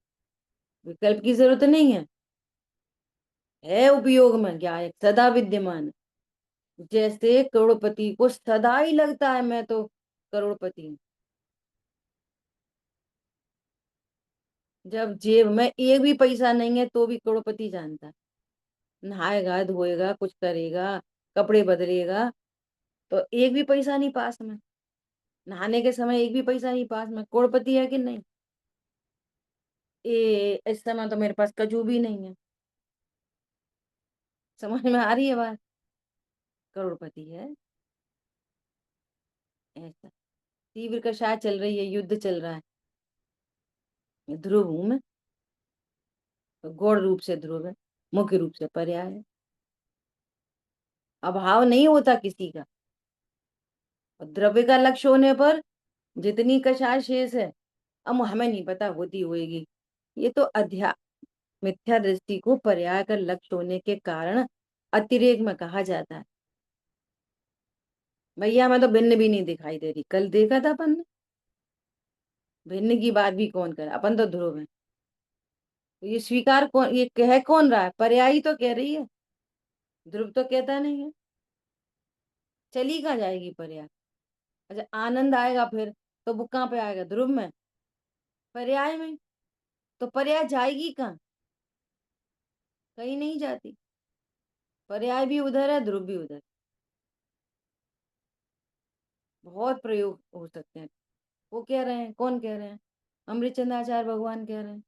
विकल्प की जरूरत नहीं है उपयोग में ज्ञायक सदा विद्यमान है। जैसे करोड़पति को सदा ही लगता है मैं तो करोड़पति हूँ, जब जेब में एक भी पैसा नहीं है तो भी करोड़पति जानता है। नहाएगा, धोएगा, कुछ करेगा, कपड़े बदलेगा, तो एक भी पैसा नहीं पास में। नहाने के समय एक भी पैसा नहीं पास में, करोड़पति है कि नहीं? इस समय तो मेरे पास कजू भी नहीं है। समझ में आ रही है बात? करोड़पति है। ऐसा तीव्र कषाय चल रही है, युद्ध चल रहा है, ध्रुव हूं मैं, तो गौण रूप से ध्रुव है, मुख्य रूप से पर्याय है। अभाव नहीं होता किसी का, और द्रव्य का लक्ष्य होने पर जितनी कषाय शेष है, अब हमें नहीं पता होती होएगी, ये तो मिथ्या दृष्टि को पर्याय का लक्ष्य होने के कारण अतिरेक में कहा जाता है। भैया मैं तो भिन्न भी नहीं दिखाई दे रही, कल देखा था अपन ने, भिन्न की बात भी कौन करे, अपन तो ध्रुव है। तो ये स्वीकार कौन, ये कह कौन रहा है, पर्यायी तो कह रही है, ध्रुव तो कहता नहीं है। चली कहाँ जाएगी पर्याय? अच्छा आनंद आएगा फिर, तो वो कहाँ पे आएगा, ध्रुव में, पर्याय में। तो पर्याय जाएगी कहाँ? कहीं नहीं जाती, पर्याय भी उधर है, ध्रुव भी उधर। बहुत प्रयोग हो सकते हैं। वो कह रहे हैं, कौन कह रहे हैं, अमृतचंद्राचार्य भगवान कह रहे हैं।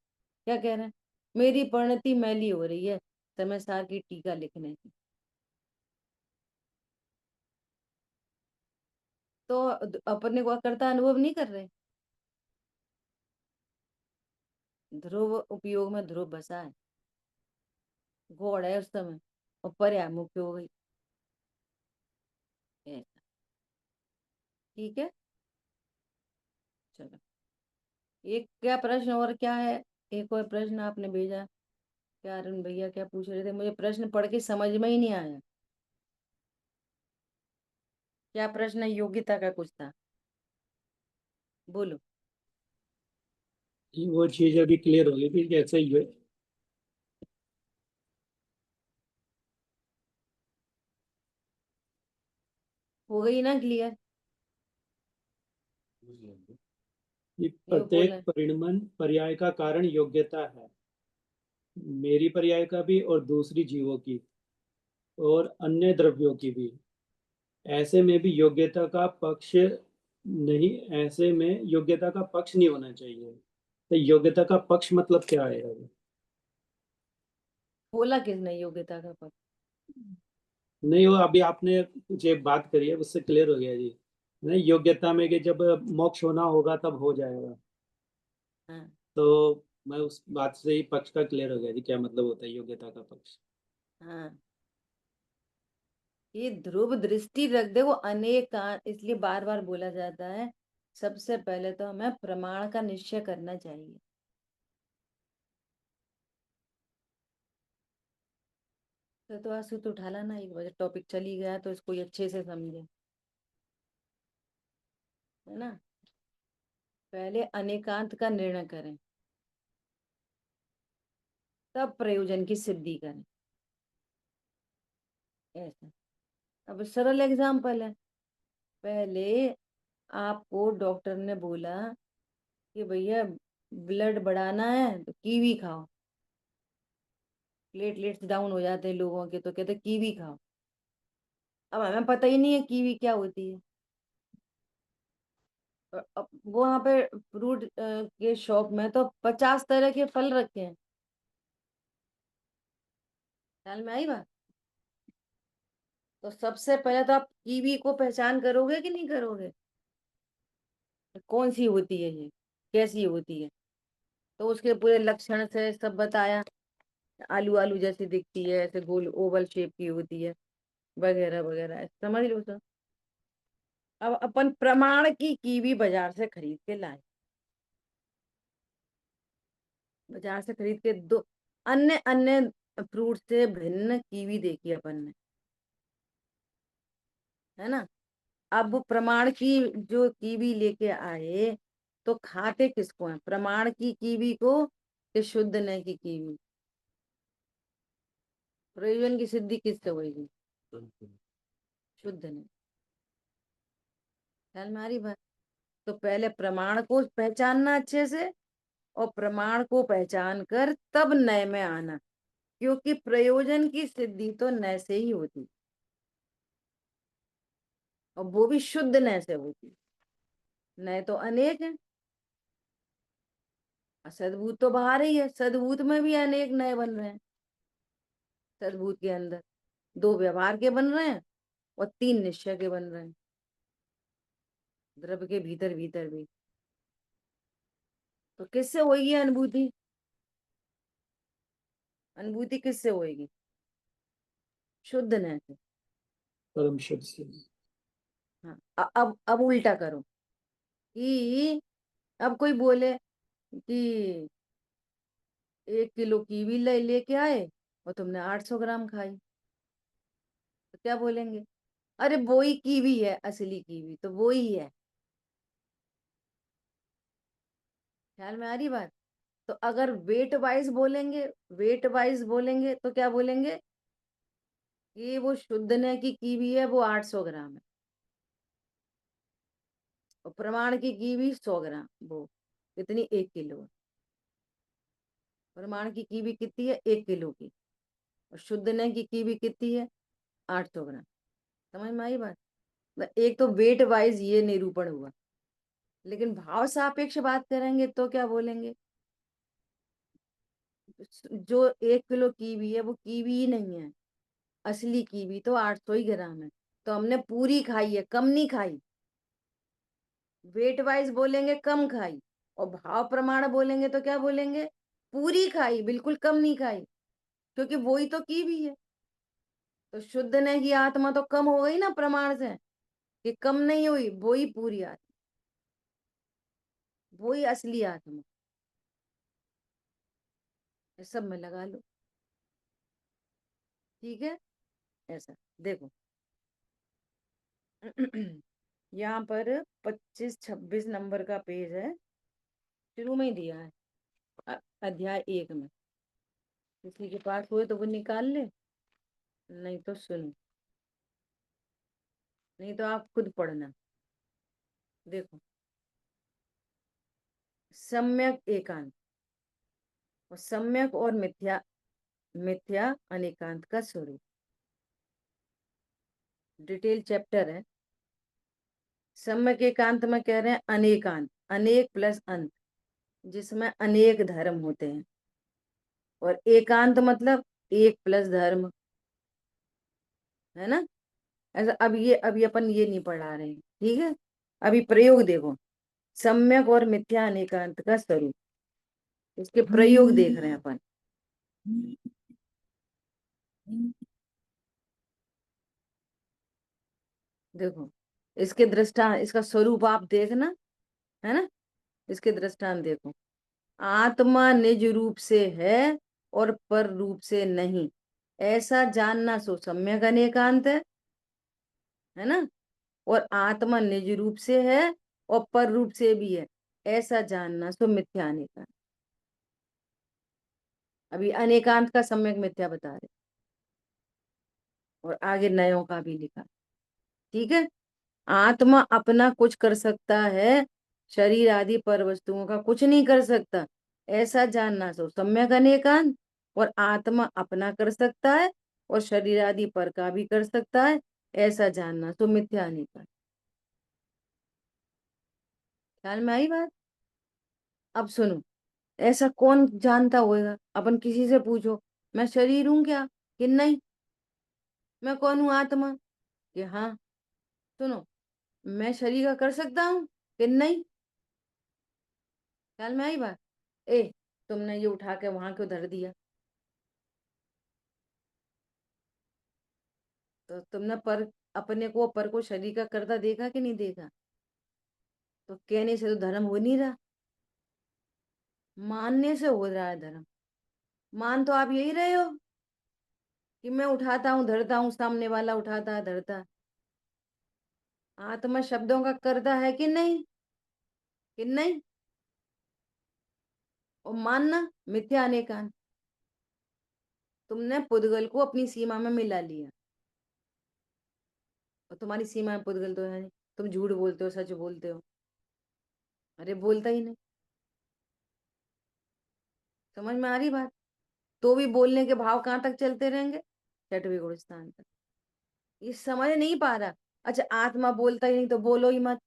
क्या कह रहे हैं? मेरी परिणति मैली हो रही है समय सार की टीका लिखने की। तो अपने को कर्ता अनुभव नहीं कर रहे। ध्रुव उपयोग में ध्रुव बसा है, गौड़ है उस समय, और पर्याय मुख्य हो गई। ऐसा ठीक है। चलो एक क्या प्रश्न और क्या है, एक और प्रश्न आपने भेजा, क्या अरुण भैया क्या पूछ रहे थे, मुझे प्रश्न पढ़ के समझ में ही नहीं आया। क्या प्रश्न, योग्यता का कुछ था, बोलो। वो चीज अभी क्लियर होगी कि कैसे हो गई ना क्लियर? कि ये प्रत्येक बोले परिणमन पर्याय का कारण योग्यता है, मेरी पर्याय का भी और दूसरी जीवों की और अन्य द्रव्यों की भी। ऐसे में भी योग्यता का पक्ष नहीं, ऐसे में योग्यता का पक्ष नहीं होना चाहिए। तो योग्यता का पक्ष मतलब क्या है? बोला किसने योग्यता का पक्ष? नहीं, वो अभी आपने कुछ एक बात करी है उससे क्लियर हो गया जी। नहीं, योग्यता में कि जब मोक्ष होना होगा तब हो जाएगा। हाँ तो मैं उस बात से ही पक्ष का क्लियर हो गया जी, क्या मतलब होता है योग्यता का पक्ष। हाँ, ये ध्रुव दृष्टि रख दे, वो अनेक इसलिए बार बार बोला जाता है, सबसे पहले तो हमें प्रमाण का निश्चय करना चाहिए। तो आज सूत्र उठा लाना, एक बजे टॉपिक चली गया तो इसको ये अच्छे से समझे, है ना। पहले अनेकांत का निर्णय करें, तब प्रयोजन की सिद्धि करें। ऐसा, अब सरल एग्जाम्पल है। पहले आपको डॉक्टर ने बोला कि भैया ब्लड बढ़ाना है तो कीवी खाओ, प्लेटलेट्स डाउन हो जाते हैं लोगों के, तो कहते कीवी खाओ। अब हमें पता ही नहीं है कीवी क्या होती है। और अब वहां पे फ्रूट के शॉप में तो 50 तरह के फल रखे हैं, ख्याल में आई बात। तो सबसे पहले तो आप कीवी को पहचान करोगे कि नहीं करोगे, कौन सी होती है ये, कैसी होती है। तो उसके पूरे लक्षण से सब बताया, आलू आलू जैसी दिखती है, ऐसे गोल ओवल शेप की होती है, वगैरह वगैरह, समझ लो सब। अब अपन प्रमाण की कीवी बाजार से खरीद के लाए, बाजार से खरीद के दो अन्य अन्य फ्रूट से भिन्न कीवी देखी अपन ने, है ना। अब वो प्रमाण की जो कीवी लेके आए, तो खाते किसको है, प्रमाण की कीवी को कि शुद्ध न की कीवी? प्रयोजन की सिद्धि किससे होगी, शुद्ध ने। ख्याल में आ रही बात। तो पहले प्रमाण को पहचानना अच्छे से, और प्रमाण को पहचान कर तब नए में आना, क्योंकि प्रयोजन की सिद्धि तो नए से ही होती, और वो भी शुद्ध नए से होती। नए तो अनेक है, सद्भूत तो बाहर ही है, सद्भूत में भी अनेक नए बन रहे हैं। सद्भूत के अंदर 2 व्यवहार के बन रहे हैं और 3 निश्चय के बन रहे हैं। द्रव्य के भीतर भीतर भी। तो किससे होगी अनुभूति? अनुभूति किससे होगी? शुद्ध न से। परम शुद्ध से। हाँ, अब उल्टा करो कि अब कोई बोले कि 1 किलो कीवी लेके आए और तुमने 800 ग्राम खाई, तो क्या बोलेंगे? अरे वो ही कीवी है, असली कीवी तो वो ही है। ख्याल में आ रही बात? तो अगर वेट वाइज बोलेंगे तो क्या बोलेंगे कि वो शुद्ध न की कीवी है, वो 800 ग्राम है, और प्रमाण की कीवी 100 ग्राम, वो कितनी? 1 किलो है। प्रमाण की कीवी कितनी है? 1 किलो की। और शुद्ध न की कीवी कितनी है? 800 ग्राम। समझ में आई बात? एक तो वेट वाइज ये निरूपण हुआ, लेकिन भाव सापेक्ष बात करेंगे तो क्या बोलेंगे? जो 1 किलो कीवी है वो कीवी ही नहीं है, असली कीवी तो 800 ही ग्राम है, तो हमने पूरी खाई है, कम नहीं खाई। वेट वाइज बोलेंगे कम खाई, और भाव प्रमाण बोलेंगे तो क्या बोलेंगे? पूरी खाई, बिल्कुल कम नहीं खाई, क्योंकि वही तो कीवी है। तो शुद्ध ने की आत्मा तो कम हो गई ना प्रमाण से, कि कम नहीं हुई, वही पूरी आत्मा, वही असली आत्मा। ये सब में लगा लो, ठीक है? ऐसा देखो यहाँ पर 25-26 नंबर का पेज है, शुरू में ही दिया है, अध्याय 1 में। किसी के पास हुए तो वो निकाल ले, नहीं तो सुनो, नहीं तो आप खुद पढ़ना। देखो, सम्यक एकांत और सम्यक और मिथ्या मिथ्या अनेकांत का स्वरूप, डिटेल चैप्टर है। सम्यक एकांत में कह रहे हैं अनेकांत, अनेक प्लस अंत, जिसमें अनेक धर्म होते हैं। और एकांत मतलब एक प्लस धर्म, है ना? ऐसा अभी अपन ये नहीं पढ़ा रहे हैं, ठीक है? अभी प्रयोग देखो, सम्यक और मिथ्या अनेकांत का स्वरूप, इसके प्रयोग देख रहे हैं अपन। देखो, इसके दृष्टांत, इसका स्वरूप आप देखना, है ना? इसके दृष्टांत देखो, आत्मा निज रूप से है और पर रूप से नहीं, ऐसा जानना सो सम्यक अनेकांत है ना? और आत्मा निज रूप से है और पर रूप से भी है, ऐसा जानना सो मिथ्या अनेकांत। अभी अनेकांत का सम्यक मिथ्या बता रहे, और आगे नयों का भी लिखा, ठीक है? आत्मा अपना कुछ कर सकता है, शरीर आदि पर वस्तुओं का कुछ नहीं कर सकता, ऐसा जानना सो सम्यक अनेकांत। और आत्मा अपना कर सकता है और शरीर आदि पर का भी कर सकता है, ऐसा जानना सो मिथ्या अनेकांत। ख्याल में आई बात? अब सुनो, ऐसा कौन जानता होएगा? अपन किसी से पूछो, मैं शरीर हूं क्या? कि नहीं। मैं कौन हूँ? आत्मा। कि हाँ। सुनो, मैं शरीर का कर सकता हूँ? कि नहीं। ख्याल में आई बात? ए, तुमने ये उठा के वहां क्यों धर दिया? तो तुमने पर, अपने को पर को शरीर का करता देखा कि नहीं देखा? तो कहने से तो धर्म हो नहीं रहा, मानने से हो रहा है धर्म। मान तो आप यही रहे हो कि मैं उठाता हूँ धरता हूँ, सामने वाला उठाता है धरता है। आत्मा शब्दों का करता है कि नहीं? कि नहीं? और मानना मिथ्या अनेकांत। तुमने पुद्गल को अपनी सीमा में मिला लिया, और तुम्हारी सीमा में पुद्गल तो है नहीं, तुम झूठ बोलते हो, सच बोलते हो? अरे बोलता ही नहीं। समझ में आ रही बात? तो भी बोलने के भाव कहाँ तक चलते रहेंगे? छठवें गुण स्थान तक। ये समझ नहीं पा रहा? अच्छा, आत्मा बोलता ही नहीं तो बोलो ही मत।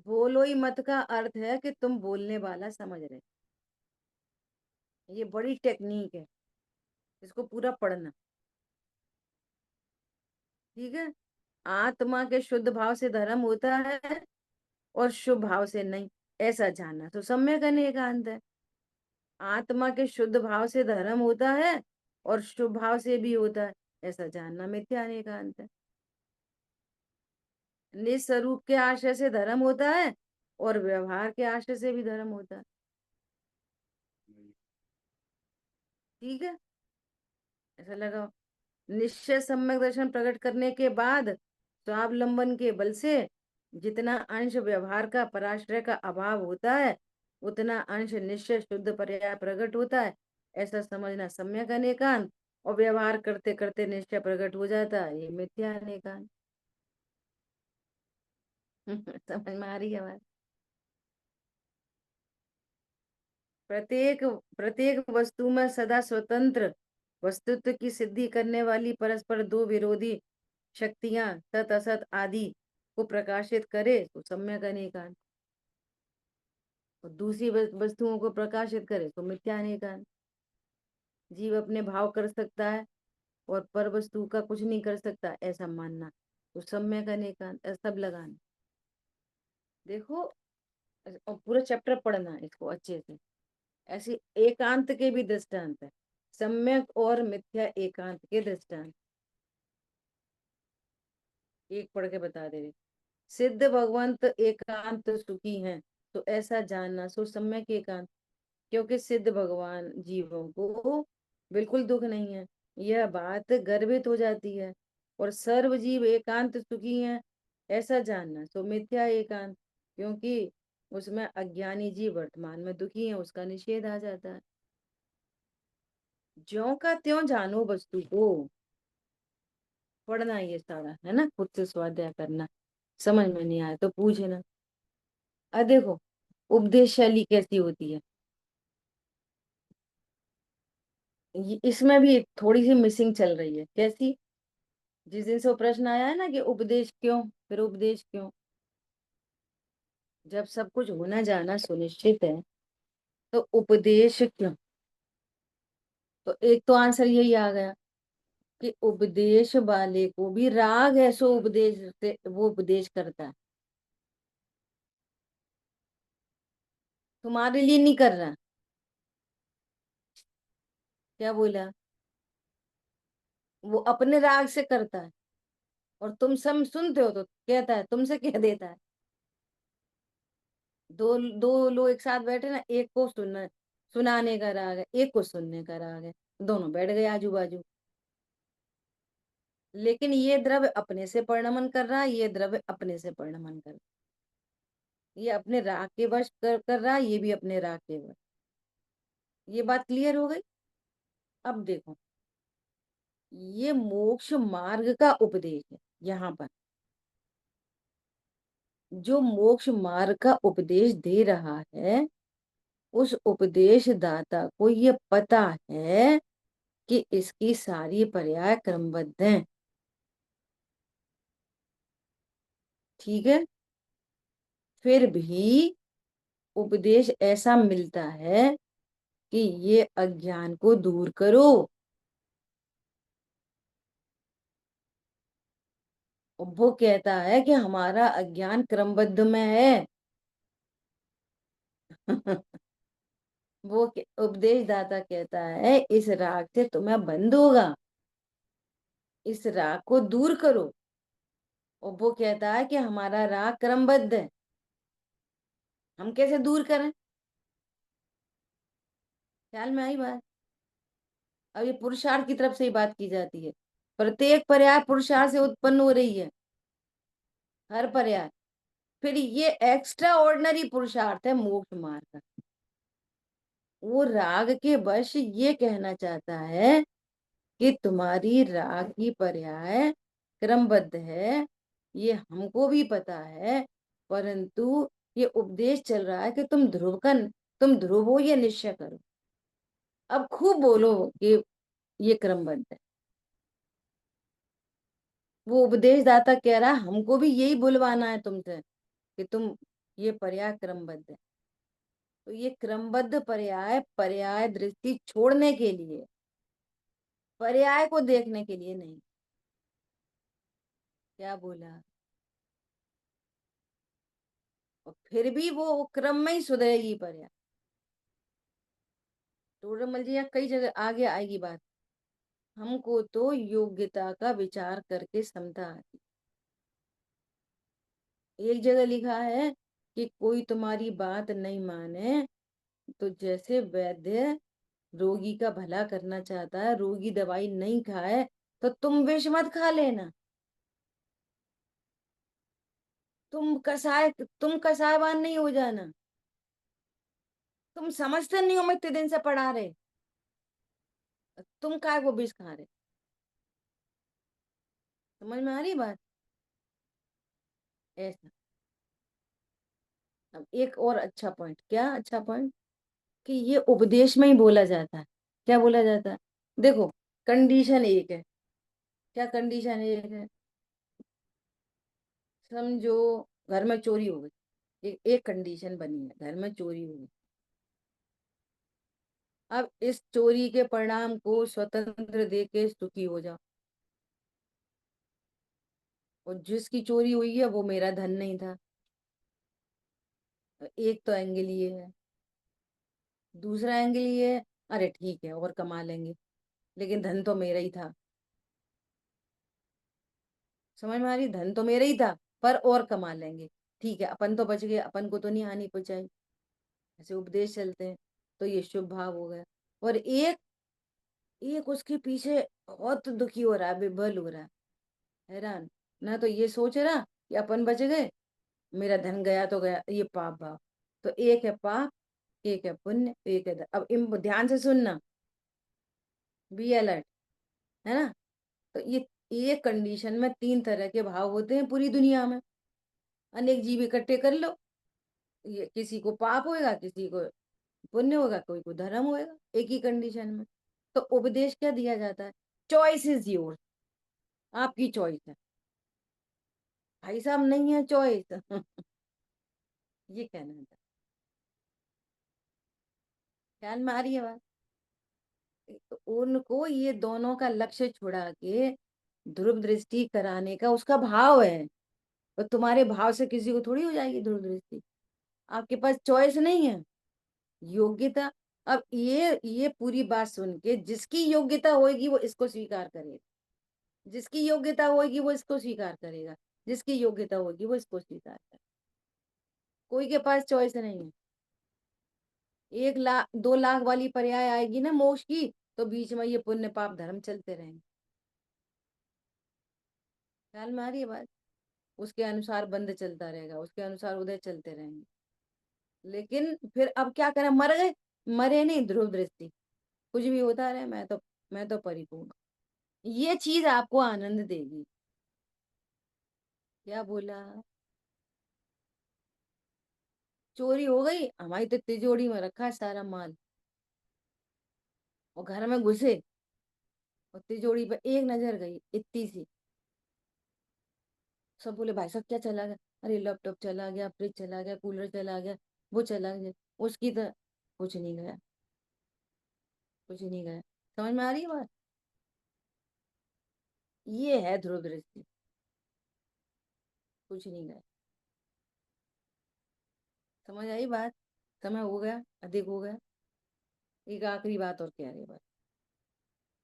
बोलो ही मत का अर्थ है कि तुम बोलने वाला समझ रहे। ये बड़ी टेक्निक है, इसको पूरा पढ़ना, ठीक है? आत्मा के शुद्ध भाव से धर्म होता है और शुभ भाव से नहीं, ऐसा जानना तो सम्यक अनेकांत है। आत्मा के शुद्ध भाव से धर्म होता है और शुभ भाव से भी होता है, ऐसा जानना मिथ्या अनेकांत है। निस्वरूप के आश्रय से धर्म होता है और व्यवहार के आश्रय से भी धर्म होता है। ठीक है, ऐसा लगाओ। निश्चय सम्यक दर्शन प्रकट करने के बाद स्वावलंबन के बल से जितना अंश व्यवहार का पराश्रय का अभाव होता है, उतना अंश निश्चय शुद्ध पर्याय प्रकट होता है, ऐसा समझना सम्यक अनेकांत। और व्यवहार करते करते निश्चय प्रकट हो जाता है, ये मिथ्या अनेकांत। समझ में आ रही है बात? प्रत्येक प्रत्येक वस्तु में सदा स्वतंत्र वस्तुत्व की सिद्धि करने वाली परस्पर दो विरोधी शक्तियां सत असत आदि को प्रकाशित करे तो सम्यक अनेकांत, और दूसरी वस्तुओं को प्रकाशित करे तो मिथ्या अनेकांत। जीव अपने भाव कर सकता है और पर वस्तु का कुछ नहीं कर सकता, ऐसा मानना तो सम्यक अनेकांत। सब लगाना, देखो, और पूरा चैप्टर पढ़ना इसको अच्छे से। ऐसे एकांत के भी दृष्टांत है, सम्यक और मिथ्या एकांत के दृष्टांत। एक पढ़ के बता दे रहे। सिद्ध भगवंत एकांत सुखी हैं, तो ऐसा जानना सो सम्यक एकांत, क्योंकि सिद्ध भगवान जीवों को बिल्कुल दुख नहीं है, यह बात गर्भित हो जाती है। और सर्व जीव एकांत सुखी हैं, ऐसा जानना सो मिथ्या एकांत, क्योंकि उसमें अज्ञानी जीव वर्तमान में दुखी है, उसका निषेध आ जाता है। ज्यों का त्यों जानो वस्तु को, पढ़ना ये सारा है ना, खुद से स्वाध्याय करना। समझ में नहीं आया तो पूछना। देखो, उपदेश शैली कैसी होती है, इसमें भी थोड़ी सी मिसिंग चल रही है। कैसी? जिस दिन से वो प्रश्न आया है ना कि उपदेश क्यों, फिर उपदेश क्यों, जब सब कुछ होना जाना सुनिश्चित है तो उपदेश क्यों? तो एक तो आंसर यही आ गया कि उपदेश वाले को भी राग है, सो उपदेश से वो उपदेश करता है, तुम्हारे लिए नहीं कर रहा। क्या बोला? वो अपने राग से करता है, और तुम सब सुनते हो तो कहता है, तुमसे कह देता है। दो दो लोग एक साथ बैठे ना, एक को सुनाने का राग है, एक को सुनने का राग है, दोनों बैठ गए आजू बाजू। लेकिन ये द्रव्य अपने से परिणमन कर रहा है, ये द्रव्य अपने से परिणमन कर रहा है, ये अपने राग के वश कर रहा है, ये भी अपने राग के वश। ये बात क्लियर हो गई? अब देखो, ये मोक्ष मार्ग का उपदेश है। यहाँ पर जो मोक्ष मार्ग का उपदेश दे रहा है, उस उपदेश दाता को ये पता है कि इसकी सारी पर्याय क्रमबद्ध हैं। ठीक है, फिर भी उपदेश ऐसा मिलता है कि ये अज्ञान को दूर करो। और वो कहता है कि हमारा अज्ञान क्रमबद्ध में है। उपदेश दाता कहता है इस राग से तुम्हें बंद होगा, इस राग को दूर करो। और वो कहता है कि हमारा राग क्रमबद्ध है, हम कैसे दूर करें? ख्याल में आई बात? अब ये पुरुषार्थ की तरफ से ही बात की जाती है, प्रत्येक पर्याय पुरुषार्थ से उत्पन्न हो रही है, हर पर्याय। फिर ये एक्स्ट्रा ऑर्डिनरी पुरुषार्थ है मोक्ष मार्ग का। वो राग के वश ये कहना चाहता है कि तुम्हारी राग की पर्याय क्रमबद्ध है, ये हमको भी पता है, परंतु ये उपदेश चल रहा है कि तुम ध्रुव हो, ये निश्चय करो। अब खूब बोलो कि ये क्रमबद्ध है। वो उपदेश दाता कह रहा है हमको भी यही बुलवाना है तुमसे कि तुम ये पर्याय क्रमबद्ध है। तो ये क्रमबद्ध पर्याय पर्याय दृष्टि छोड़ने के लिए, पर्याय को देखने के लिए नहीं। क्या बोला? और फिर भी वो क्रम में ही सुधरेगी पर्या। टोडरमल जी यहाँ कई जगह आगे आएगी बात। हमको तो योग्यता का विचार करके समता आती। एक जगह लिखा है कि कोई तुम्हारी बात नहीं माने तो जैसे वैद्य रोगी का भला करना चाहता है, रोगी दवाई नहीं खाए तो तुम विष मत खा लेना। तुम कसायवान नहीं हो जाना। तुम समझते नहीं हो, मैं इतने दिन से पढ़ा रहे, तुम काय वो विष खा रहे। समझ में आ रही बात? ऐसा। अब एक और अच्छा पॉइंट, क्या अच्छा पॉइंट, कि ये उपदेश में ही बोला जाता है। क्या बोला जाता है? देखो, कंडीशन एक है। क्या कंडीशन एक है? समझो घर में चोरी हो गई, एक कंडीशन बनी है, घर में चोरी हो गई। अब इस चोरी के परिणाम को स्वतंत्र दे के सुखी हो जाओ। और जिसकी चोरी हुई है वो मेरा धन नहीं था। एक तो एंगल ये है। दूसरा एंगल ये है, अरे ठीक है और कमा लेंगे, लेकिन धन तो मेरा ही था। समझ में आ रही? धन तो मेरा ही था, पर और कमा लेंगे। ठीक है, अपन तो बच गए, अपन को तो नहीं हानि पहुंचाई। ऐसे उपदेश चलते हैं, तो ये शुभ भाव हो गया। और एक एक उसके पीछे बहुत दुखी हो रहा है, बेबल हो रहा है, हैरान। ना तो ये सोच रहा कि अपन बच गए, मेरा धन गया तो गया, ये पाप भाव। तो एक है पाप, एक है पुण्य, एक है अब इन ध्यान से सुनना, बी अलर्ट, है ना? तो ये कंडीशन में तीन तरह के भाव होते हैं पूरी दुनिया में। अनेक जीव इकट्ठे कर लो, ये किसी को पाप होएगा, किसी को पुण्य होगा, कोई को धर्म होएगा, एक ही कंडीशन में। तो उपदेश क्या दिया जाता है? चॉइस इज योर, आपकी चॉइस है भाई साहब, नहीं है चॉइस। ये कहना था। ख्याल में आ रही है बात? तो उनको ये दोनों का लक्ष्य छुड़ा के ध्रुव दृष्टि कराने का उसका भाव है। और तुम्हारे भाव से किसी को थोड़ी हो जाएगी ध्रुव दृष्टि। आपके पास चॉइस नहीं है, योग्यता। अब ये पूरी बात सुन के जिसकी योग्यता होगी वो इसको स्वीकार करेगा, जिसकी योग्यता होगी वो इसको स्वीकार करेगा, जिसकी योग्यता होगी वो इसको स्वीकार करेगा। कोई के पास चॉइस नहीं है। 1 लाख 2 लाख वाली पर्याय आएगी ना मोक्ष की, तो बीच में ये पुण्य पाप धर्म चलते रहेंगे। ख्याल में आ रही है बात? उसके अनुसार बंद चलता रहेगा, उसके अनुसार उदय चलते रहेंगे। लेकिन फिर अब क्या करें, मर गए, मरे नहीं, ध्रुव दृष्टि, कुछ भी होता रहे, मैं तो परिपूर्ण। ये चीज आपको आनंद देगी। क्या बोला? चोरी हो गई, हमारी तो तिजोरी में रखा है सारा माल, और घर में घुसे और तिजोरी पे एक नजर गई इतनी सी। सब बोले भाई साहब क्या चला गया? अरे लैपटॉप चला गया, फ्रिज चला गया, कूलर चला गया, वो चला गया। उसकी तो कुछ नहीं गया, कुछ नहीं गया। समझ में आ रही है बात? ये है ध्रुव दृष्टि, कुछ नहीं गया। समझ आई बात? समय हो गया, अधिक हो गया। एक आखिरी बात और कह रही बात,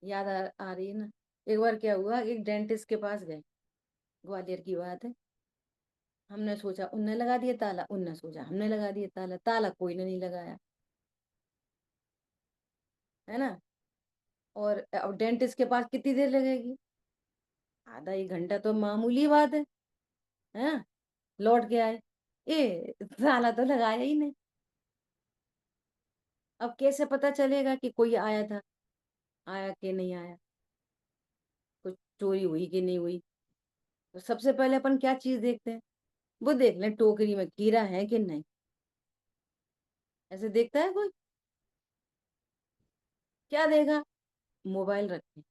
याद आ रही है ना? एक बार क्या हुआ, एक डेंटिस्ट के पास गए, ग्वालियर की बात है। हमने सोचा उनने लगा दिया ताला, उनने सोचा हमने लगा दिया ताला, ताला कोई ने नहीं लगाया, है ना? और अब डेंटिस्ट के पास कितनी देर लगेगी? आधा 1 घंटा तो मामूली बात है। हाँ, लौट के आए, ताला तो लगाया ही नहीं। अब कैसे पता चलेगा कि कोई आया था, आया कि नहीं आया, कुछ चोरी हुई कि नहीं हुई? तो सबसे पहले अपन क्या चीज देखते हैं? वो देख लें टोकरी में कीड़ा है कि नहीं। ऐसे देखता है कोई? क्या देखा? मोबाइल रखे।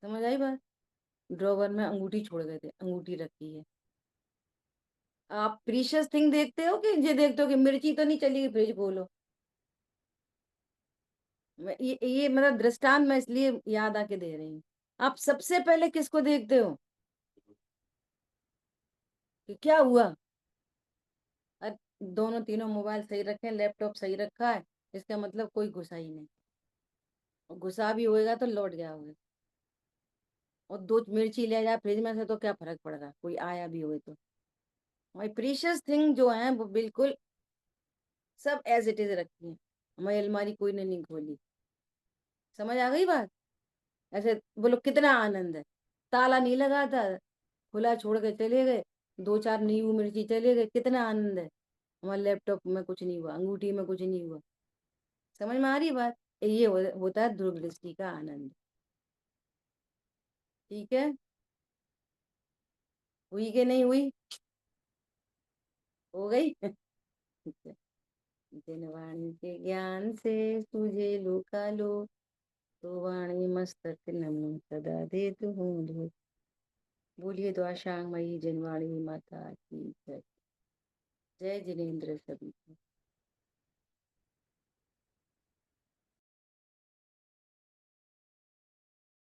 समझ आई बात? ड्रॉवर में अंगूठी छोड़ गए थे, अंगूठी रखी है। आप प्रीशियस थिंग देखते हो कि ये देखते हो कि मिर्ची तो नहीं चली गई, फ्रिज खोलो। ये मतलब दृष्टांत मैं इसलिए याद आके दे रही हूँ। आप सबसे पहले किसको देखते हो कि क्या हुआ? दोनों तीनों मोबाइल सही रखे हैं, लैपटॉप सही रखा है, इसका मतलब कोई घुसा ही नहीं। और घुसा भी होएगा तो लौट गया होगा। और 2 मिर्ची ले जाए फ्रिज में से तो क्या फर्क पड़ रहा, कोई आया भी होए तो। हमारी प्रीशियस थिंग जो है वो बिल्कुल सब एज इट इज रखी है। हमारी अलमारी कोई ने नहीं खोली। समझ आ गई बात? ऐसे बोलो कितना आनंद है। ताला नहीं लगा था, खुला छोड़ के चले गए, 2 4 नींबू मिर्ची चले गए, कितना आनंद है। हमारे लैपटॉप में कुछ नहीं हुआ, अंगूठी में कुछ नहीं हुआ। समझ में आ रही बात? ये होता है दूरदृष्टि का आनंद। ठीक है, हुई कि नहीं हुई? हो गई। ठीक है। जिन वाणी के ज्ञान से तुझे लुका लो, तो वाणी मस्तक नमो सदा दे तू हूँ। बोलिए द्वाशांग मई जनवाणी माता की जय। जय जिनेन्द्र सभी।